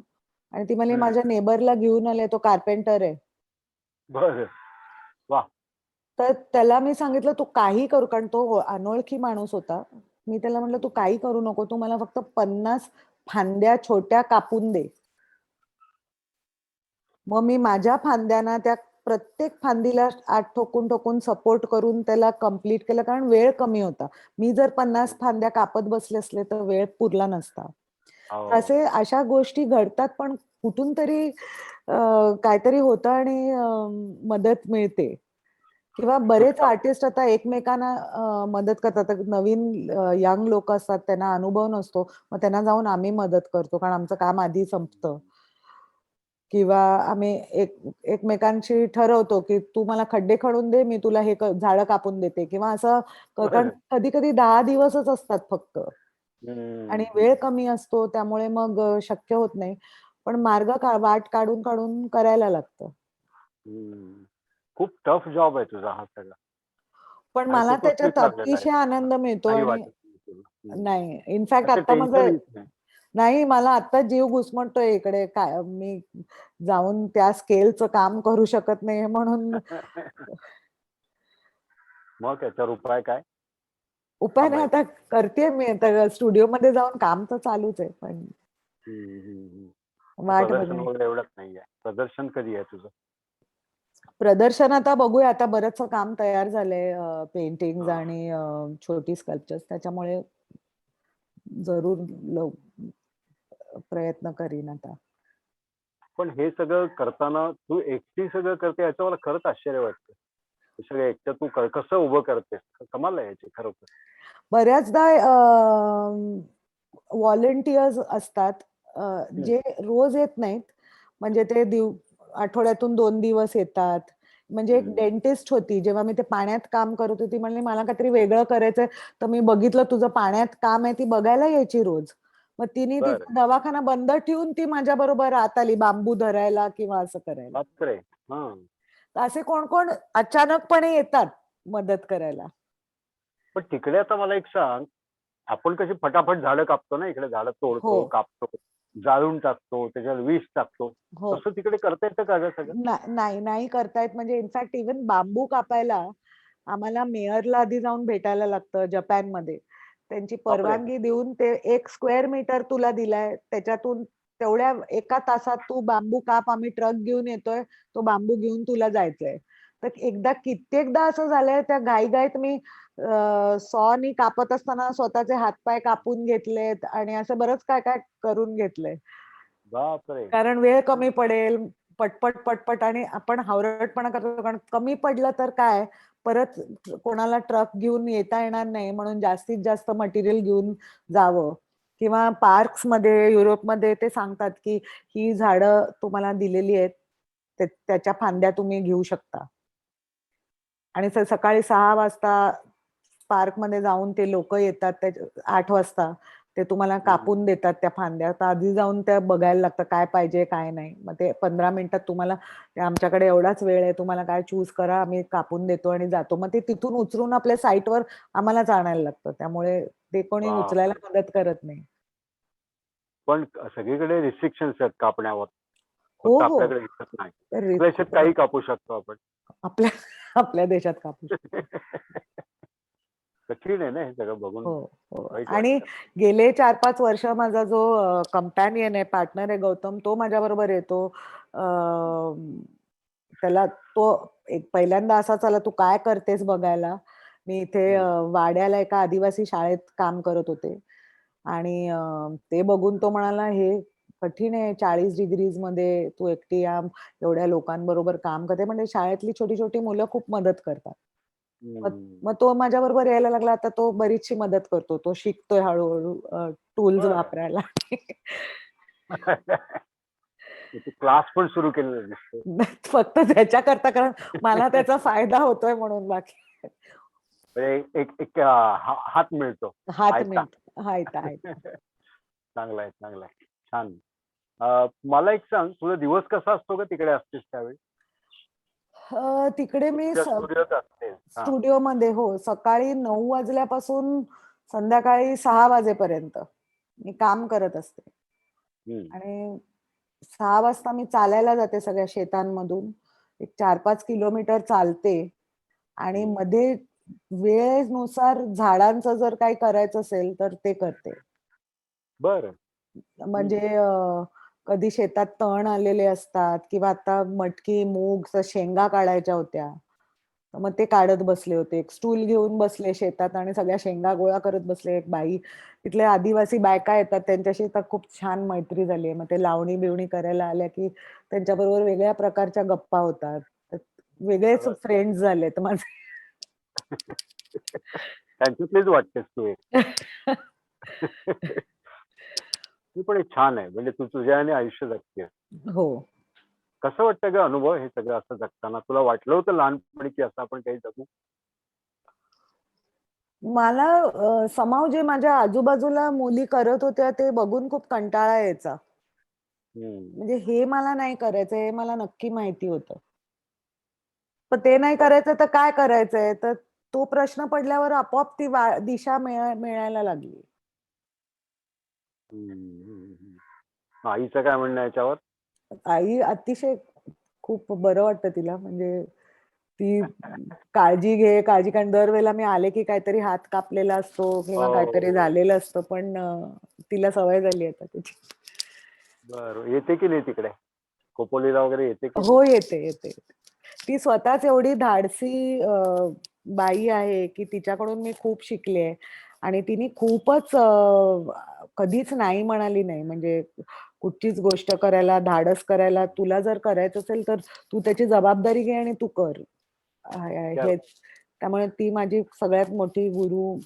आणि ती म्हणली, "माझ्या नेबरला घेऊन आले, तो कार्पेंटर आहे." बरं. वा. तर त्याला मी सांगितलं, "तू काही करू." कारण तो अनोळखी माणूस होता. मी त्याला म्हटलं, "तू काही करू नको. तू मला फक्त 50 फांद्या छोट्या कापून दे." मग मी माझ्या फांद्यांना त्या प्रत्येक फांदीला 8 ठोकून सपोर्ट करून त्याला कंप्लीट केलं. कारण वेळ कमी होता. मी जर 50 फांद्या कापत बसले असले तर वेळ पुरला नसता. हो. अशा गोष्टी घडतात, पण कुठून तरी काहीतरी होतं आणि मदत मिळते. किंवा बरेच आर्टिस्ट आता एकमेकांना मदत करतात. नवीन यंग लोकं असतात, त्यांना अनुभव नसतो. मग त्यांना जाऊन आम्ही मदत करतो, कारण आमचं काम आधी संपतं. किंवा आम्ही एकमेकांशी ठरवतो, की तू मला खड्डे खणून दे, मी तुला हे झाडं कापून देते किंवा असं कारण बरं. कधी-कधी 10 दिवसच असतात फक्त आणि हम्म. वेळ कमी असतो त्यामुळे मग शक्य होत नाही. पण वाट काढून करायला लागतं. खूप टफ जॉब आहे तुझा हा सगळा पण आणि मला तो त्याच्यात स्वीट लागलेला आहे अतिशय तुला. आनंद मिळतो काही आणि वाटत नाही तुला. नाही, इनफॅक्ट असं आता माझं टेन्शन येत नाही. नाही, मला आता जीव घुसमटतोय इकडे. काय मी जाऊन त्या स्केलचं काम करू शकत नाही म्हणून मग त्याच्यावर उपाय काय? उपाय नाही थांबायचं. आता करतेय मी आता स्टुडिओमध्ये जाऊन काम तर चालूच आहे, पण वाट प्रदर्शन बघाय वगैरे एवढंच नाहीये. प्रदर्शन कधी आहे तुझं? प्रदर्शन आता बघूया. आता बरंचसं काम तयार झालंय पेंटिंग्ज हां. आणि छोटी स्कल्पचर्स त्याच्यामुळे जरूर प्रयत्न करीन आता. पण हे सगळं करताना तू एकटी सगळं करते याचं मला खरंच आश्चर्य वाटतं. हे सगळं एकटं तू कसं उभं करतेस? कमाल आहे याची खरोखर. बऱ्याचदा व्हॉलंटियर्स असतात हं, जे रोज येत नाहीत. म्हणजे ते आठवड्यातून 2 दिवस येतात. म्हणजे एक हं. डेंटिस्ट होती, जेव्हा मी ते पाण्यात काम करत होती, म्हणली मला काहीतरी वेगळं करायचंय. तर मी बघितलं तुझं पाण्यात काम आहे, ती बघायला यायची रोज. मग तिने बरं. तिचा दवाखाना बंद ठेवून ती माझ्याबरोबर राहत आली बांबू धरायला किंवा असं करायला. बापरे! हां. तर असे कोण कोण अचानकपणे येतात मदत करायला. पण तिकडे आता मला एक सांग, आपण कशी फटाफट झाडं कापतो ना, इकडे झाडं हो, तोडतो, कापतो, जाळून टाकतो, त्याच्यावर विष टाकतो. हो. तसं तिकडे करता येतं का गं सगळं? नाही करतायत. म्हणजे इनफॅक्ट इव्हन बांबू कापायला आम्हाला मेयरला आधी जाऊन भेटायला लागतं जपानमध्ये. त्यांची बापरे! परवानगी देऊन ते 1 स्क्वेअर मीटर तुला दिलाय, त्याच्यातून तेवढ्या 1 तासात तू बांबू काप, आम्ही ट्रक घेऊन येतोय, तो बांबू घेऊन तुला जायचंय. तर एकदा कित्येकदा असं झालंय त्या घाईघाईत मी सॉनी कापत असताना स्वतःचे हातपाय कापून घेतलेत आणि असं बरंच काय करून घेतलंय. बापरे! कारण वेळ कमी पडेल, पटपट आणि आपण हावरटपणा करतो. कारण कमी पडलं तर काय, परत कोणाला ट्रक घेऊन येता येणार नाही म्हणून जास्तीत जास्त मटेरियल घेऊन जावं. किंवा पार्क्समध्ये युरोपमध्ये ते सांगतात, की ही झाडं तुम्हाला दिलेली आहेत. त्याच्या फांद्या तुम्ही घेऊ शकता. आणि सकाळी 6 वाजता पार्कमध्ये जाऊन ते लोकं येतात 8 वाजता. ते तुम्हाला हं, हं. कापून देतात त्या फांद्या. तर आधी जाऊन त्या बघायला लागतं काय पाहिजे, काय नाही. मग ते 15 मिनिटात तुम्हाला आमच्याकडे एवढाच वेळ आहे, तुम्हाला काय चूज करा, आम्ही कापून देतो आणि जातो. मग ते तिथून उचलून आपल्या साईटवर आम्हालाच आणायला लागतं. त्यामुळे ते कोणी उचलायला बापरे! मदत करत नाही. पण सगळीकडे रिस्ट्रिक्शन्स आहेत कापण्यावर. हो, फक्त हो. आपल्याकडे इथंच नाही. तर आपल्या देशात काही कापू शकतो आपण. आपल्या आपल्या देशात कापूस. कठीण आहे ना हे सगळं बघून हो, हो. वाईट आणि वाटतं. गेले 4-5 वर्ष माझा जो कंपॅनियन आहे, पार्टनर आहे गौतम, तो माझ्याबरोबर येतो. अ, त्याला तो एक पहिल्यांदा असाच आला, "तू काय करतेस?" बघायला. मी इथे हं. वाड्याला एका आदिवासी शाळेत काम करत होते आणि ते बघून तो म्हणाला, "हे कठीण आहे 40 डिग्रीजमध्ये तू एकटी एवढ्या लोकांबरोबर काम करते." म्हणजे शाळेतली छोटी-छोटी मुलं खूप मदत करतात. मग हं. मग तो माझ्याबरोबर यायला लागला. आता तो बरीचशी मदत करतो. तो शिकतोय हळू-हळू टूल्स बरं. वापरायला. तू क्लास पण सुरू केलेला दिसतोय. फक्त त्याच्याकरता कारण मला त्याचा फायदा होतोय म्हणून बाकी म्हणजे एक एक हात मिळतो. हात आयता. मिळतो. आहेत. चांगलं आहे, चांगलं आहे. छान. मला एक सांग, तुझा दिवस कसा असतो गं तिकडे असतेस त्यावेळी? तिकडे मी तुझ्या स्टुडिओत असतेस. हां. स्टुडिओमध्ये हो, सकाळी 9 वाजल्यापासून संध्याकाळी 6 वाजेपर्यंत मी काम करत असते. हं, आणि 6 वाजता मी चालायला जाते सगळ्या शेतांमधून. एक 4-5 किलोमीटर चालते आणि हं. मध्ये वेळेनुसार झाडांचं जर काही करायचं असेल, तर ते करते. बरं. हं. म्हणजे कधी शेतात तण आलेले असतात किंवा आता मटकी, मूग, शेंगा काढायच्या होत्या. तर मग ते काढत बसले होते. एक स्टूल घेऊन बसले शेतात आणि सगळ्या शेंगा गोळा करत बसले. एक बाई, तिथल्या आदिवासी बायका येतात त्यांच्याशी तर खूप छान मैत्री झाली आहे. मग ते लावणी-बिवणी करायला आल्या, की त्यांच्याबरोबर वेगळ्या प्रकारच्या गप्पा होतात. तर वेगळेच बरं. फ्रेंड्स झालेत माझे. त्यांच्यातलीच वाटतेस तू एक. ही पण एक छान आहे. म्हणजे तू तुझ्याने आयुष्य जगतेस. हो. कसं वाटतं गं अनुभव हे सगळं असं जगताना? तुला वाटलं होतं लहानपणी की असं आपण काही जगू? मला समाव जे माझ्या आजूबाजूला मुली करत होत्या ते बघून खूप कंटाळा यायचा. हं. म्हणजे हे मला नाही करायचं हे मला नक्की माहिती होतं. पण ते नाही बरं. करायचं तर काय करायचंय? तर तो प्रश्न पडल्यावर आपोआप ती दिशा मिळायला लागली. हं, हं, हं. आईचं काय म्हणणं आहे याच्यावर? आई अतिशय खूप बरं वाटतं तिला म्हणजे ती काळजी कारण दरवेळेला मी आले की काहीतरी हात कापलेला असतो किंवा काहीतरी हो. झालेलं असतं पण तिला सवय झाली आता त्याची. बरं. येते की नाही तिकडे? खोपोलीला वगैरे येते की नाही? हो, येते. ती स्वतःच एवढी धाडसी बाई आहे, की तिच्याकडून मी खूप शिकले आणि तिने खूपच कधीच नाही म्हणाली नाही. म्हणजे कुठचीच गोष्ट करायला, धाडस करायला तुला जर करायचं असेल तर तू त्याची जबाबदारी घे आणि तू कर. क्या हेच त्यामुळे ती माझी सगळ्यात मोठी गुरु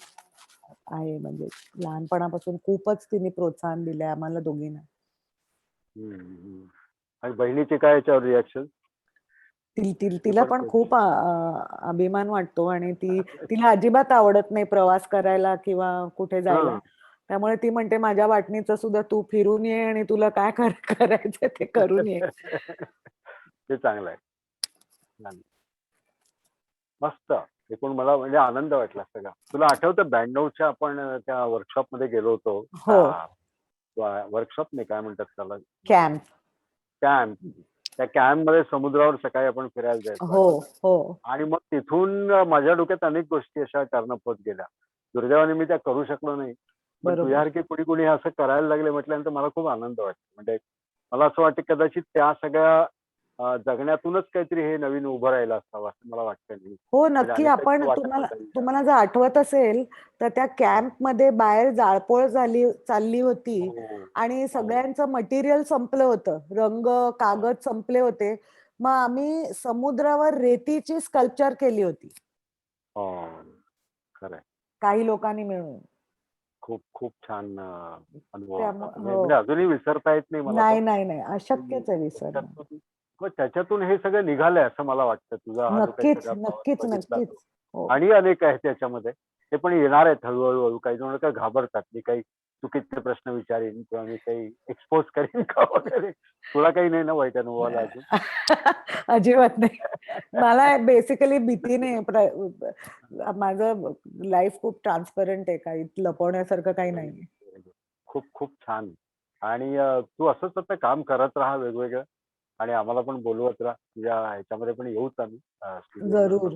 आहे. म्हणजे लहानपणापासून खूपच तिने प्रोत्साहन दिलंय आम्हाला दोघींना. आणि बहिणीचे काय याच्यावर रिॲक्शन? तिला पण खूप अभिमान वाटतो आणि तिला अजिबात आवडत नाही प्रवास करायला किंवा कुठे जायला. त्यामुळे ती म्हणते माझ्या वाटणीचं सुद्धा तू फिरून ये आणि तुला काय करायचं ते करून ये. ते चांगलं आहे. छान. मस्त. एकूण मला म्हणजे आनंद वाटला सगळा. तुला आठवतं 92च्या आपण त्या वर्कशॉप मध्ये गेलो होतो. हो. वर्कशॉप नाही, काय म्हणतात त्याला, कॅम्प. त्या कॅम्प मध्ये समुद्रावर सकाळी आपण फिरायला जायचो. हो हो. आणि मग तिथून माझ्या डोक्यात अनेक गोष्टी अशा टर्नअप होत गेल्या. दुर्दैवाने मी त्या करू शकलो नाही. पण बरोबर. तुझ्यासारखे कोणी असं करायला लागले म्हटल्यानंतर मला खूप आनंद वाटतो. म्हणजे मला असं वाटतं कदाचित त्या सगळ्या जगण्यातूनच काहीतरी हे नवीन उभं राहिलं असावं असं मला वाटतं. हो नक्की. आपण तुम्हाला जर आठवत असेल तर त्या कॅम्प मध्ये बाहेर जाळपोळ चालली होती आणि सगळ्यांचं मटेरियल संपलं होतं, रंग कागद संपले होते. मग आम्ही समुद्रावर रेतीची स्कल्पचर केली होती खरंय. काही लोकांनी मिळून. खूप खूप छान अनुभव होता. हो. म्हणजे अजूनही विसरता येत नाही मला. नाही अशक्यच आहे विसरणं. मग त्याच्यातून हे सगळं निघालंय असं मला वाटतं. तुझा हा जो काही सगळा प्रवास बघितला तो. हो. आणि अनेक आहेत त्याच्यामध्ये. ते पण येणार आहेत हळूहळू. काही जण काय घाबरतात, मी काही चुकीचे प्रश्न विचारीन किंवा मी काही एक्सपोज करीन का वगैरे. तुला काही नाही ना वाईट अनुभव आला अजून? अजिबात नाही. मला बेसिकली भीती नाही. माझं लाईफ खूप ट्रान्सपरंट आहे. काही लपवण्यासारखं काही नाही. खूप खूप छान. आणि तू असंच आता काम करत राहा वेगवेगळं आणि आम्हाला पण बोलवत राहा. तुझ्या ह्याच्यामध्ये पण येऊच आम्ही जरूर.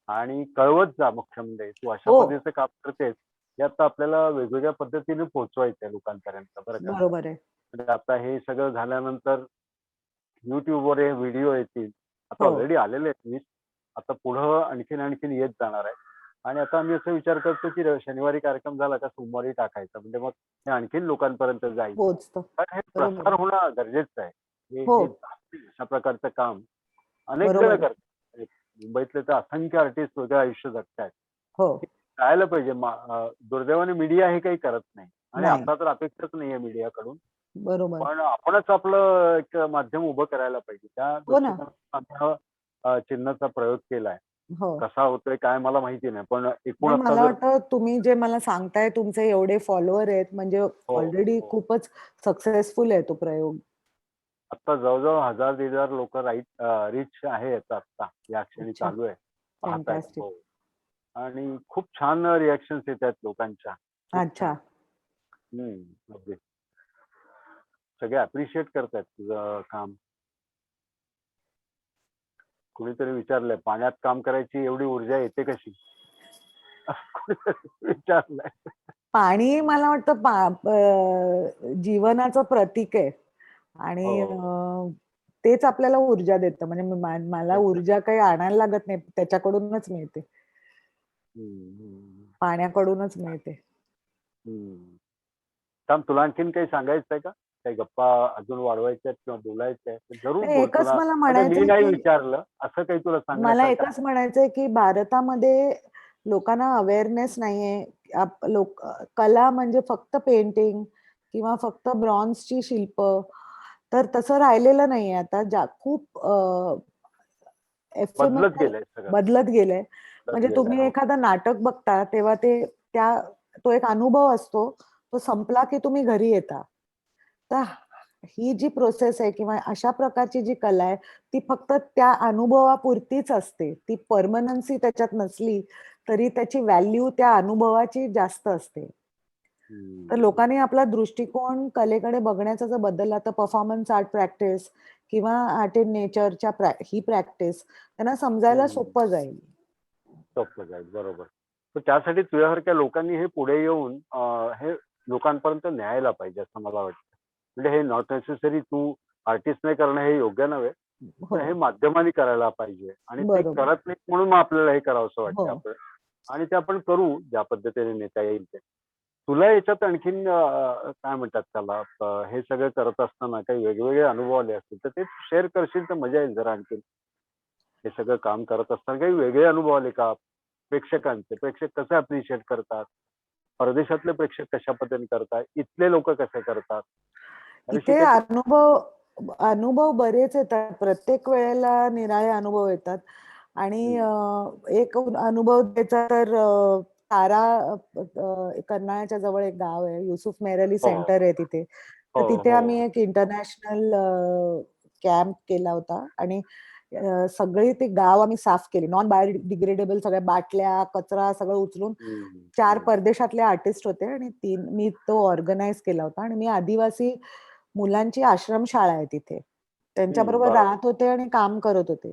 आणि कळवत जा. मुख्य म्हणजे तू अशा पद्धतीचं काम करतेस हे आता आपल्याला वेगवेगळ्या पद्धतीने पोहोचवायचंय लोकांपर्यंत, बरं का? बरोबर आहे. म्हणजे आता हे सगळं झाल्यानंतर युट्यूबवर हे व्हिडिओ येतील. आता ऑलरेडी आलेले आहेत 20. आता पुढं आणखीन येत जाणार आहे. आणि आता आम्ही असा विचार करतो की शनिवारी कार्यक्रम झाला का सोमवारी टाकायचा, म्हणजे मग हे आणखीन लोकांपर्यंत जाईल. पोहोचतं. कारण हे प्रसार होणं गरजेचं आहे. अशा प्रकारचं काम अनेक जण करतात. मुंबईतले तर असंख्य आर्टिस्ट वेगळं आयुष्य जगतायत. कळायला पाहिजे. दुर्दैवाने मीडिया हे काही करत नाही आणि आता तर अपेक्षाच नाहीये मीडियाकडून. बरोबर. पण आपणच आपलं एक माध्यम उभं करायला पाहिजे. त्या दृष्टिकोनातून चिन्हाचा प्रयोग केलाय. कसा होतोय काय मला माहिती नाही, पण एकूण मला वाटतं तुम्ही जे मला सांगताय तुमचे एवढे फॉलोअर आहेत म्हणजे ऑलरेडी खूपच सक्सेसफुल आहे तो प्रयोग. आता जवळजवळ 1000-1500 लोक रिच आहेत आता या क्षणी चालू आहे. फॅन्टॅस्टिक. आणि खूप छान रिॲक्शन्स येत आहेत लोकांच्या. अच्छा. अगदी. सगळे अप्रिशिएट करतायत तुझं काम. कुणीतरी विचारलंय पाण्यात काम करायची एवढी ऊर्जा येते कशी? विचारलंय. पाणी मला वाटतं जीवनाचं प्रतीक आहे आणि तेच आपल्याला ऊर्जा देतं. म्हणजे मला ऊर्जा काही आणायला लागत नाही, त्याच्याकडूनच मिळते. पाण्याकडूनच मिळते. तुला आणखीन काही सांगायचंय का? काही गप्पा अजून वाढवायच्या किंवा बोलायचंय जरूर बोल. एकच मला मी नाही विचारलं असं काही तुला सांगायचं? मला एकच म्हणायचंय की भारतामध्ये लोकांना अवेअरनेस नाहीये. कला म्हणजे फक्त पेंटिंग किंवा फक्त ब्रॉन्झची शिल्प, तर तसं राहिलेलं नाहीये आता. खूप बदलत गेलंय. म्हणजे तुम्ही एखादं नाटक बघता तेव्हा तो एक अनुभव असतो. तो संपला की तुम्ही घरी येता. तर ही जी प्रोसेस आहे किंवा अशा प्रकारची जी कला आहे ती फक्त त्या अनुभवापुरतीच असते. ती परमनन्सी त्याच्यात नसली तरी त्याची व्हॅल्यू त्या अनुभवाची जास्त असते. तर लोकांनी आपला दृष्टिकोन कलेकडे बघण्याचा जर बदलला तर परफॉर्मन्स आर्ट प्रॅक्टिस किंवा आर्ट इन नेचरच्या ही प्रॅक्टिस त्यांना समजायला सोपं जाईल. बरोबर. तर त्यासाठी तुझ्यासारख्या लोकांनी हे पुढे येऊन हे लोकांपर्यंत न्यायला पाहिजे असं मला वाटतं. म्हणजे हे नॉट नेसेसरी तू आर्टिस्टने करणं हे योग्य नव्हे, पण हे माध्यमांनी करायला पाहिजे. आणि ते करत नाही म्हणून मग आपल्याला हे करावंसं वाटतं आपण. आणि ते आपण करू ज्या पद्धतीने नेता येईल ते. तुला याच्यात आणखीन काय म्हणतात त्याला, हे सगळं करत असताना काही वेगवेगळे अनुभव आले असतील तर ते शेअर करशील तर मजा येईल जरा आणखीन. हे सगळं काम करत असताना काही वेगळे अनुभव आले का प्रेक्षकांचे? प्रेक्षक कसे अप्रिशिएट करतात? परदेशातले प्रेक्षक कशा पद्धतीने करतात? इथले लोक कसे करतात? त्याविषयी इथे काही अनुभव बरेच येतात. प्रत्येक वेळेला निराळे अनुभव येतात. आणि एक अनुभव द्यायचा तर तारा कर्नाळ्याच्या जवळ एक गाव आहे, युसुफ मेहरअली हो, सेंटर आहे तिथे. तर हो, तिथे हो. आम्ही एक इंटरनॅशनल कॅम्प केला होता आणि सगळी ते गाव आम्ही साफ केले. नॉन बायोडिग्रेडेबल सगळ्या बाटल्या, कचरा सगळं उचलून हम्म, 4 परदेशातले आर्टिस्ट होते आणि मी तो ऑर्गनाइज केला होता. आणि मी आदिवासी मुलांची आश्रमशाळा आहे तिथे. त्यांच्याबरोबर बरं. राहत होते आणि काम करत होते.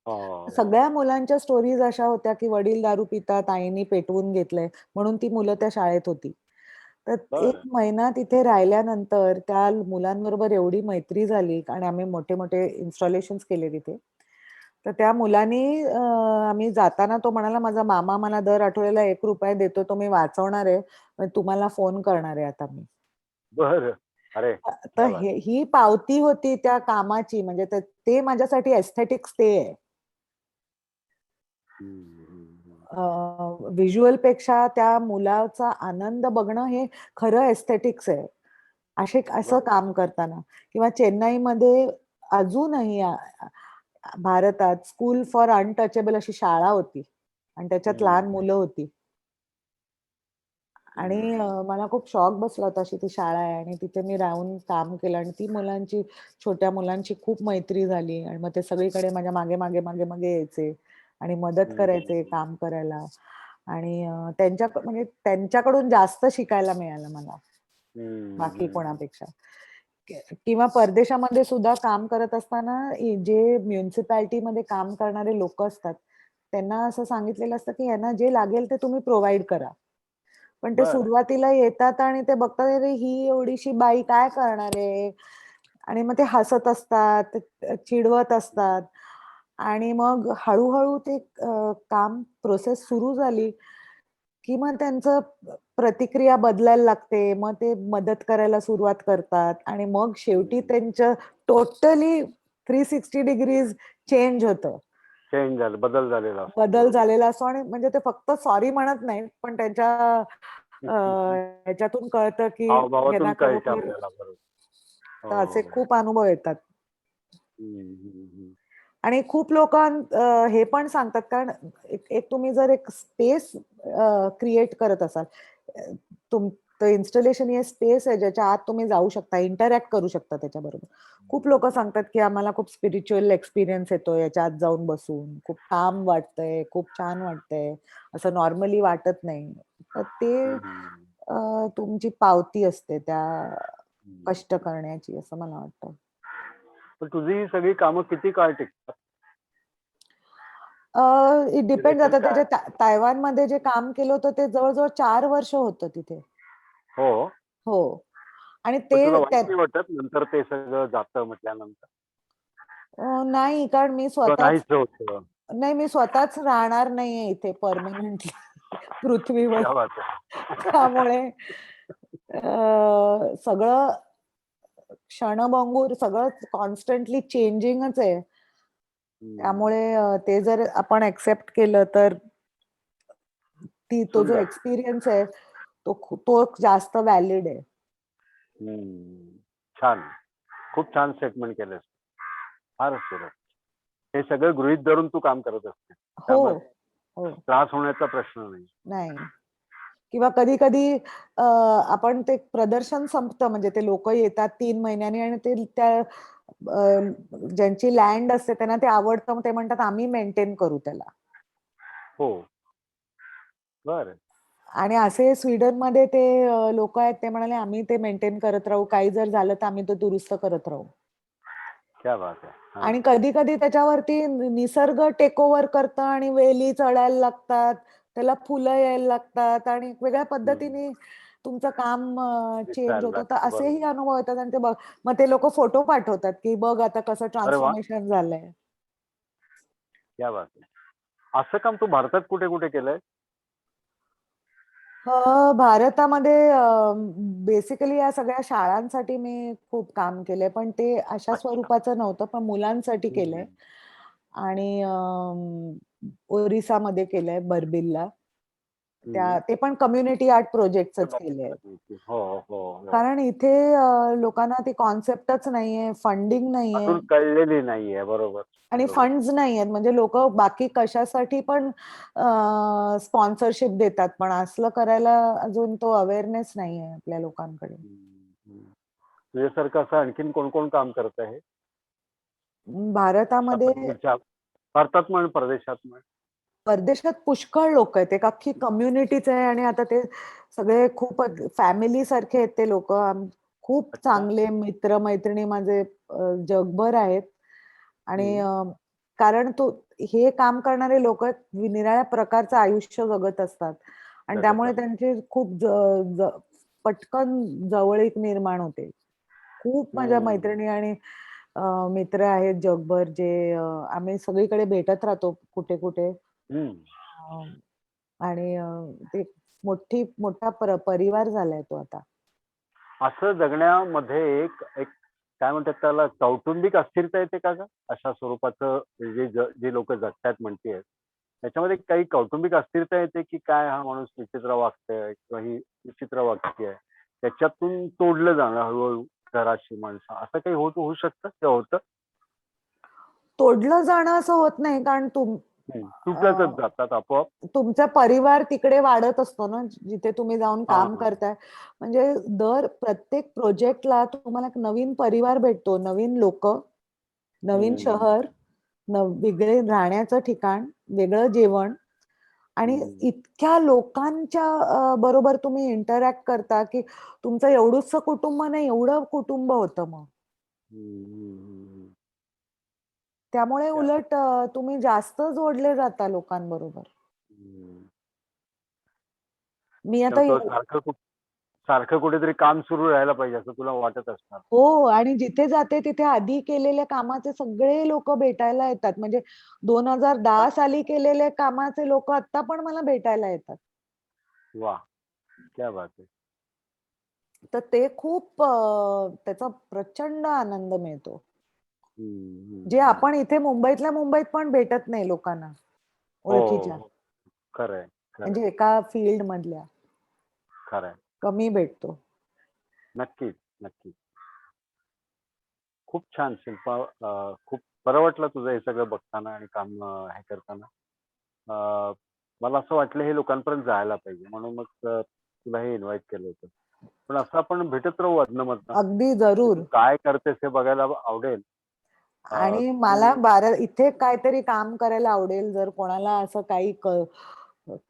हो, सगळ्या मुलांच्या स्टोरीज अशा होत्या की वडील दारू पितात, आईनी पेटवून घेतलंय म्हणून ती मुलं त्या शाळेत होती. तर एक बरं. महिना तिथे राहिल्यानंतर त्या मुलांबरोबर एवढी मैत्री झाली आणि आम्ही मोठे मोठे इन्स्टॉलेशन्स केले तिथे. तर त्या मुलांनी आम्ही जाताना तो म्हणाला, माझा मामा मला दर आठवड्याला ₹1 देतो, तो मी वाचवणार आहे, मग तुम्हाला फोन करणार आहे आता मी. बरं. अरे, तर क्या बात. ही पावती होती त्या कामाची. म्हणजे ते माझ्यासाठी एस्थेटिक्स ते आहे. हम्म, हम्म, हम्म. व्हिज्युअल पेक्षा त्या मुलाचा आनंद बघणं हे खरं एस्थेटिक्स आहे. असं बरं. काम करताना. किंवा चेन्नईमध्ये अजूनही भारतात स्कूल फॉर अनटचेबल अशी शाळा होती आणि त्याच्यात लहान हम्म, मुलं होती. आणि हम्म. मला खूप शॉक बसला होता, अशी ती शाळा आहे आणि तिथे मी राहून काम केलं आणि ती छोट्या मुलांची खूप मैत्री झाली आणि मग ते सगळीकडे माझ्या मागे मागे मागे मागे यायचे आणि मदत हम्म, करायचे काम करायला. आणि म्हणजे त्यांच्याकडून जास्त शिकायला मिळालं मला हम्म, बाकी हम्म. कोणापेक्षा. किंवा परदेशामध्ये सुद्धा काम करत असताना जे म्युन्सिपॅलिटीमध्ये काम करणारे लोक असतात त्यांना असं सांगितलेलं असतं की यांना जे लागेल ते तुम्ही प्रोव्हाइड करा. पण ते बरं. सुरुवातीला येतात आणि ते बघतात, अरे ही एवढीशी बाई काय करणार आहे, आणि मग ते हसत असतात, चिडवत असतात. आणि मग हळूहळू ते काम प्रोसेस सुरू झाली की मग त्यांचं प्रतिक्रिया बदलायला लागते. मग ते मदत करायला सुरुवात करतात आणि मग शेवटी त्यांचं टोटली 360 डिग्रीज चेंज होतं. चेंज झालं, बदल झालेला असतो. बदल बरोबर. झालेला असतो आणि म्हणजे ते फक्त सॉरी म्हणत नाहीत, पण त्यांच्या ह्याच्यातून कळतं की हावभावातून ह्यांना कळते खरोखर. आपल्याला. बरोबर. तर असे हो. खूप अनुभव येतात. हम्म, हम्म, हम्म. आणि खूप लोक हे पण सांगतात, कारण एक तुम्ही जर एक स्पेस क्रिएट करत असाल, तुमचं इन्स्टॉलेशन हे स्पेस आहे ज्याच्या आत तुम्ही जाऊ शकता, इंटरॅक्ट करू शकता त्याच्याबरोबर. खूप लोक सांगतात की आम्हाला खूप स्पिरिच्युअल एक्सपिरियन्स येतो याच्या आत जाऊन बसून, खूप काम वाटतंय, खूप छान वाटतंय, असं नॉर्मली वाटत नाही. तर ते हम्म, तुमची पावती असते त्या हम्म. कष्ट करण्याची, असं मला वाटतं. पण तुझी ही सगळी कामं किती काळ टिकतात? It depend. ड्युरेशन आता काय? त्याच्या तायवानमध्ये जे काम केलं होतं ते जवळजवळ 4 वर्ष होतं तिथे. हो. हो. आणि पण ते तुला वाईट नाही वाटत नंतर ते सगळं जातं म्हटल्यानंतर? नाही, कारण किंवा नाहीच होत? मी स्वतःच राहणार नाहीये इथे परमनंटली पृथ्वीवर. क्या बात आहे. त्यामुळे सगळं क्षणभंगूर, सगळं कॉन्स्टंटली चेंजिंगच आहे. हम्म. त्यामुळे ते जर आपण एक्सेप्ट केलं तर तो जो सुंदर. एक्सपिरियन्स आहे तो जास्त व्हॅलिड आहे. हम्म. छान. खूप छान स्टेटमेंट केलंस. फारच सुरेख. हे सगळं गृहीत धरून तू काम करत असते. हो, त्यामुळे हो. त्रास होण्याचा प्रश्न नाही. नाही. किंवा कधी-कधी आपण ते प्रदर्शन संपतं, म्हणजे ते लोकं येतात 3 महिन्यांनी आणि ते ज्यांची लँड असते त्यांना ते आवडतं. मग ते म्हणतात आम्ही मेंटेन करू त्याला. हो. बरं. आणि असे स्वीडनमध्ये ते लोकं आहेत, ते म्हणाले आम्ही ते मेंटेन करत राहू. काही जर झालं तर आम्ही तो दुरुस्त करत राहू. क्या बात है. हां. आणि कधी-कधी त्याच्यावरती निसर्ग टेक ओव्हर करतं आणि वेली चढायला लागतात, त्याला फुलं यायला लागतात आणि वेगळ्या पद्धतीने तुमचं काम चेंज दिसायला होतं. तर लागतं. असेही बरोबर. अनुभव येतात आणि मग ते लोकं फोटो पाठवतात, की बघ आता कसं अरे वाह! ट्रान्सफॉर्मेशन झालंय. क्या बात है. असं काम तू भारतात कुठे-कुठे केलंय? भारतामध्ये बेसिकली या सगळ्या शाळांसाठी मी खूप काम केलंय, पण ते अशा अच्छा. स्वरूपाचं नव्हतं, पण मुलांसाठी केलंय. आणि ओरिसामध्ये केलंय, बर्बिलला. ते पण कम्युनिटी आर्ट प्रोजेक्टच केले. हो हो हो. कारण इथे लोकांना ती कॉन्सेप्टच नाहीये, फंडिंग नाहीये अजून कळलेली नाहीये. बरोबर. आणि बरोबर. फंड्स नाहीयेत. म्हणजे लोक बाकी कशासाठी पण स्पॉन्सरशिप देतात, पण असलं करायला अजून तो अवेअरनेस नाहीये आपल्या लोकांकडे. तुझ्यासारखं असं आणखीन कोण कोण काम करत आहे भारतामध्ये भारतात म्हण, परदेशात म्हण? परदेशात पुष्कळ लोक आहेत, एक अख्खी कम्युनिटीच आहे. आणि आता ते सगळे खूप फॅमिली सारखे आहेत ते लोक. खूप अच्छा. चांगले मित्र मैत्रिणी माझे जगभर आहेत. आणि कारण हे काम करणारे लोक निराळ्या प्रकारचं आयुष्य जगत असतात, आणि त्यामुळे त्यांची खूप पटकन जवळीक निर्माण होते. खूप माझ्या मैत्रिणी आणि मित्र आहेत जगभर, जे आम्ही सगळीकडे भेटत राहतो कुठे कुठे. आणि ते मोठा परिवार झालाय तो आता. असं जगण्यामध्ये एक एक काय म्हणतात त्याला, कौटुंबिक अस्थिरता येते का ग? अशा स्वरूपाचं जे लोक जगतायत म्हणतेय, त्याच्यामध्ये काही कौटुंबिक अस्थिरता येते की काय, हा माणूस विचित्र वागतोय किंवा ही विचित्र वागतीये, त्याच्यातून तोडलं जाणं हळूहळू घराशी माणसं, असं काही होऊ शकतं किंवा होतं? तोडलं जाणं असं होत नाही, कारण तुटतच जातात आपोआप. तुमचा परिवार तिकडे वाढत असतो ना, जिथे तुम्ही जाऊन काम करताय. म्हणजे प्रत्येक प्रोजेक्टला तुम्हाला एक नवीन परिवार भेटतो, नवीन लोक, नवीन शहर, वेगळे राहण्याचं ठिकाण, वेगळं जेवण. आणि इतक्या लोकांच्या बरोबर तुम्ही इंटरॅक्ट करता की तुमचं एवढंच कुटुंब नाही, एवढं कुटुंब होतं मग. त्यामुळे उलट तुम्ही जास्त जोडले जाता लोकांबरोबर. मी आता सारखं कुठेतरी काम सुरू राहायला पाहिजे असं तुला वाटत असणार. हो, आणि जिथे जाते तिथे आधी केलेल्या कामाचे सगळे लोक भेटायला येतात. म्हणजे 2010 साली केलेल्या कामाचे लोक आता पण मला भेटायला येतात. वा, क्या बात आहे. तर ते खूप त्याचा प्रचंड आनंद मिळतो, जे आपण इथे मुंबईतल्या मुंबईत पण भेटत नाही लोकांना ओळखीच्या. खरंय. म्हणजे एका फील्ड मधल्या खरंय. कमी भेटतो. नक्कीच नक्कीच. खूप छान शिल्पा. खूप बरं वाटलं तुझं हे सगळं बघताना आणि काम हे करताना. मला असं वाटलं हे लोकांपर्यंत जायला पाहिजे, म्हणून मग तुला हे इन्व्हाइट केलं होतं. पण असं आपण भेटत राहू अधनं-मधनं. अगदी जरूर. तू काय करतेस हे बघायला आवडेल. आणि मला इथे काहीतरी काम करायला आवडेल, जर कोणाला असं काही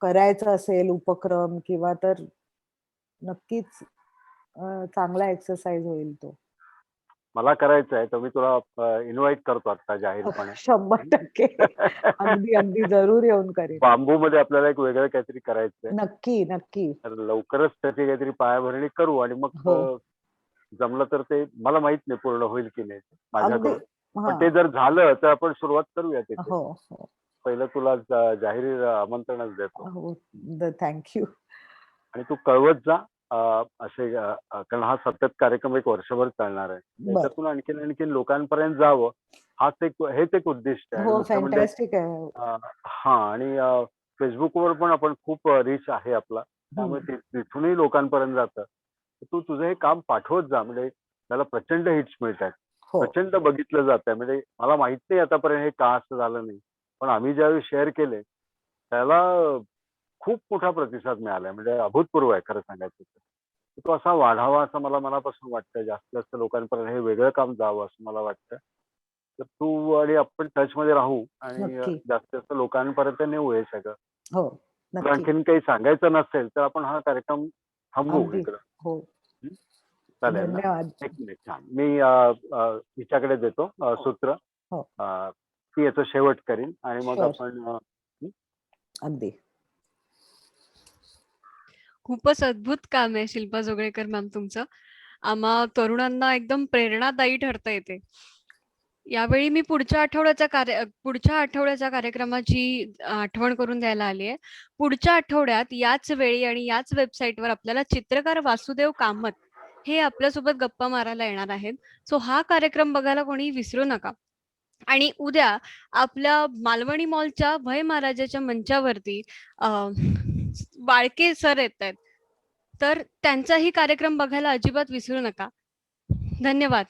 करायचं असेल उपक्रम किंवा, तर नक्कीच चांगला एक्सरसाइज होईल तो. मला करायचं आहे, तर मी तुला इन्व्हाइट करतो आता जाहीरपणे. 100% अगदी अगदी जरूर येऊन करेन. बांबू मध्ये आपल्याला एक वेगळं काहीतरी करायचंय. नक्की नक्की. तर लवकरच त्याची काहीतरी पायाभरणी करू, आणि मग जमलं तर ते मला माहित नाही पूर्ण होईल की नाही माझ्याकडून, पण ते जर झालं तर आपण सुरुवात करूया तिथे. हो. पहिलं तुला जाहीर आमंत्रणच देतो. हो, थँक्यू. आणि तू कळवत जा असे, कारण हा सतत कार्यक्रम एक वर्षभर चालणार आहे. त्याच्यातून आणखीन लोकांपर्यंत जावं, हेच एक उद्दिष्ट आहे. हो, मुख्य म्हणजे फॅन्टॅस्टिक आहे. हा, आणि फेसबुकवर पण आपण खूप रीच आहे आपला, त्यामुळे तिथूनही लोकांपर्यंत जातं. तू तुझं हे काम पाठवत जा, म्हणजे त्याला प्रचंड हिट्स मिळतात, प्रचंड बघितलं जात आहे. म्हणजे मला माहित नाही आतापर्यंत हे का असं झालं नाही, पण आम्ही ज्यावेळी शेअर केले त्याला खूप मोठा प्रतिसाद मिळालाय, म्हणजे अभूतपूर्व आहे खरं सांगायचं तर. तो असा वाढावा असं मला मनापासून वाटतं. जास्तीत जास्त लोकांपर्यंत हे वेगळं काम जावं असं मला वाटतं. तर तू आणि आपण टच मध्ये राहू आणि जास्तीत जास्त लोकांपर्यंत नेऊ हे सगळं. तुला आणखीन काही सांगायचं नसेल तर आपण हा कार्यक्रम थांबवू इकडं. चालेल ना? धन्यवाद. एक मिनिट, छान. मी हिच्याकडे देतो सूत्र. ती याचं शेवट करीन आणि मग आपण अगदी. खूपच अद्भुत काम आहे शिल्पा जोगळेकर मॅम तुमचं. आम्हा तरुणांना एकदम प्रेरणादायी ठरता येते. यावेळी मी पुढच्या आठवड्याच्या कार्यक्रमाची आठवण करून द्यायला आली आहे. पुढच्या आठवड्यात याच वेळी आणि याच वेबसाईटवर आपल्याला चित्रकार वासुदेव कामत हे आपल्यासोबत गप्पा मारायला येणार आहेत. सो हा कार्यक्रम बघायला कोणी विसरू नका. आणि उद्या आपल्या मालवणी मॉलच्या भय महाराजाच्या मंचावरती वाळके सर येत आहेत, तर त्यांचाही कार्यक्रम बघायला अजिबात विसरू नका. धन्यवाद.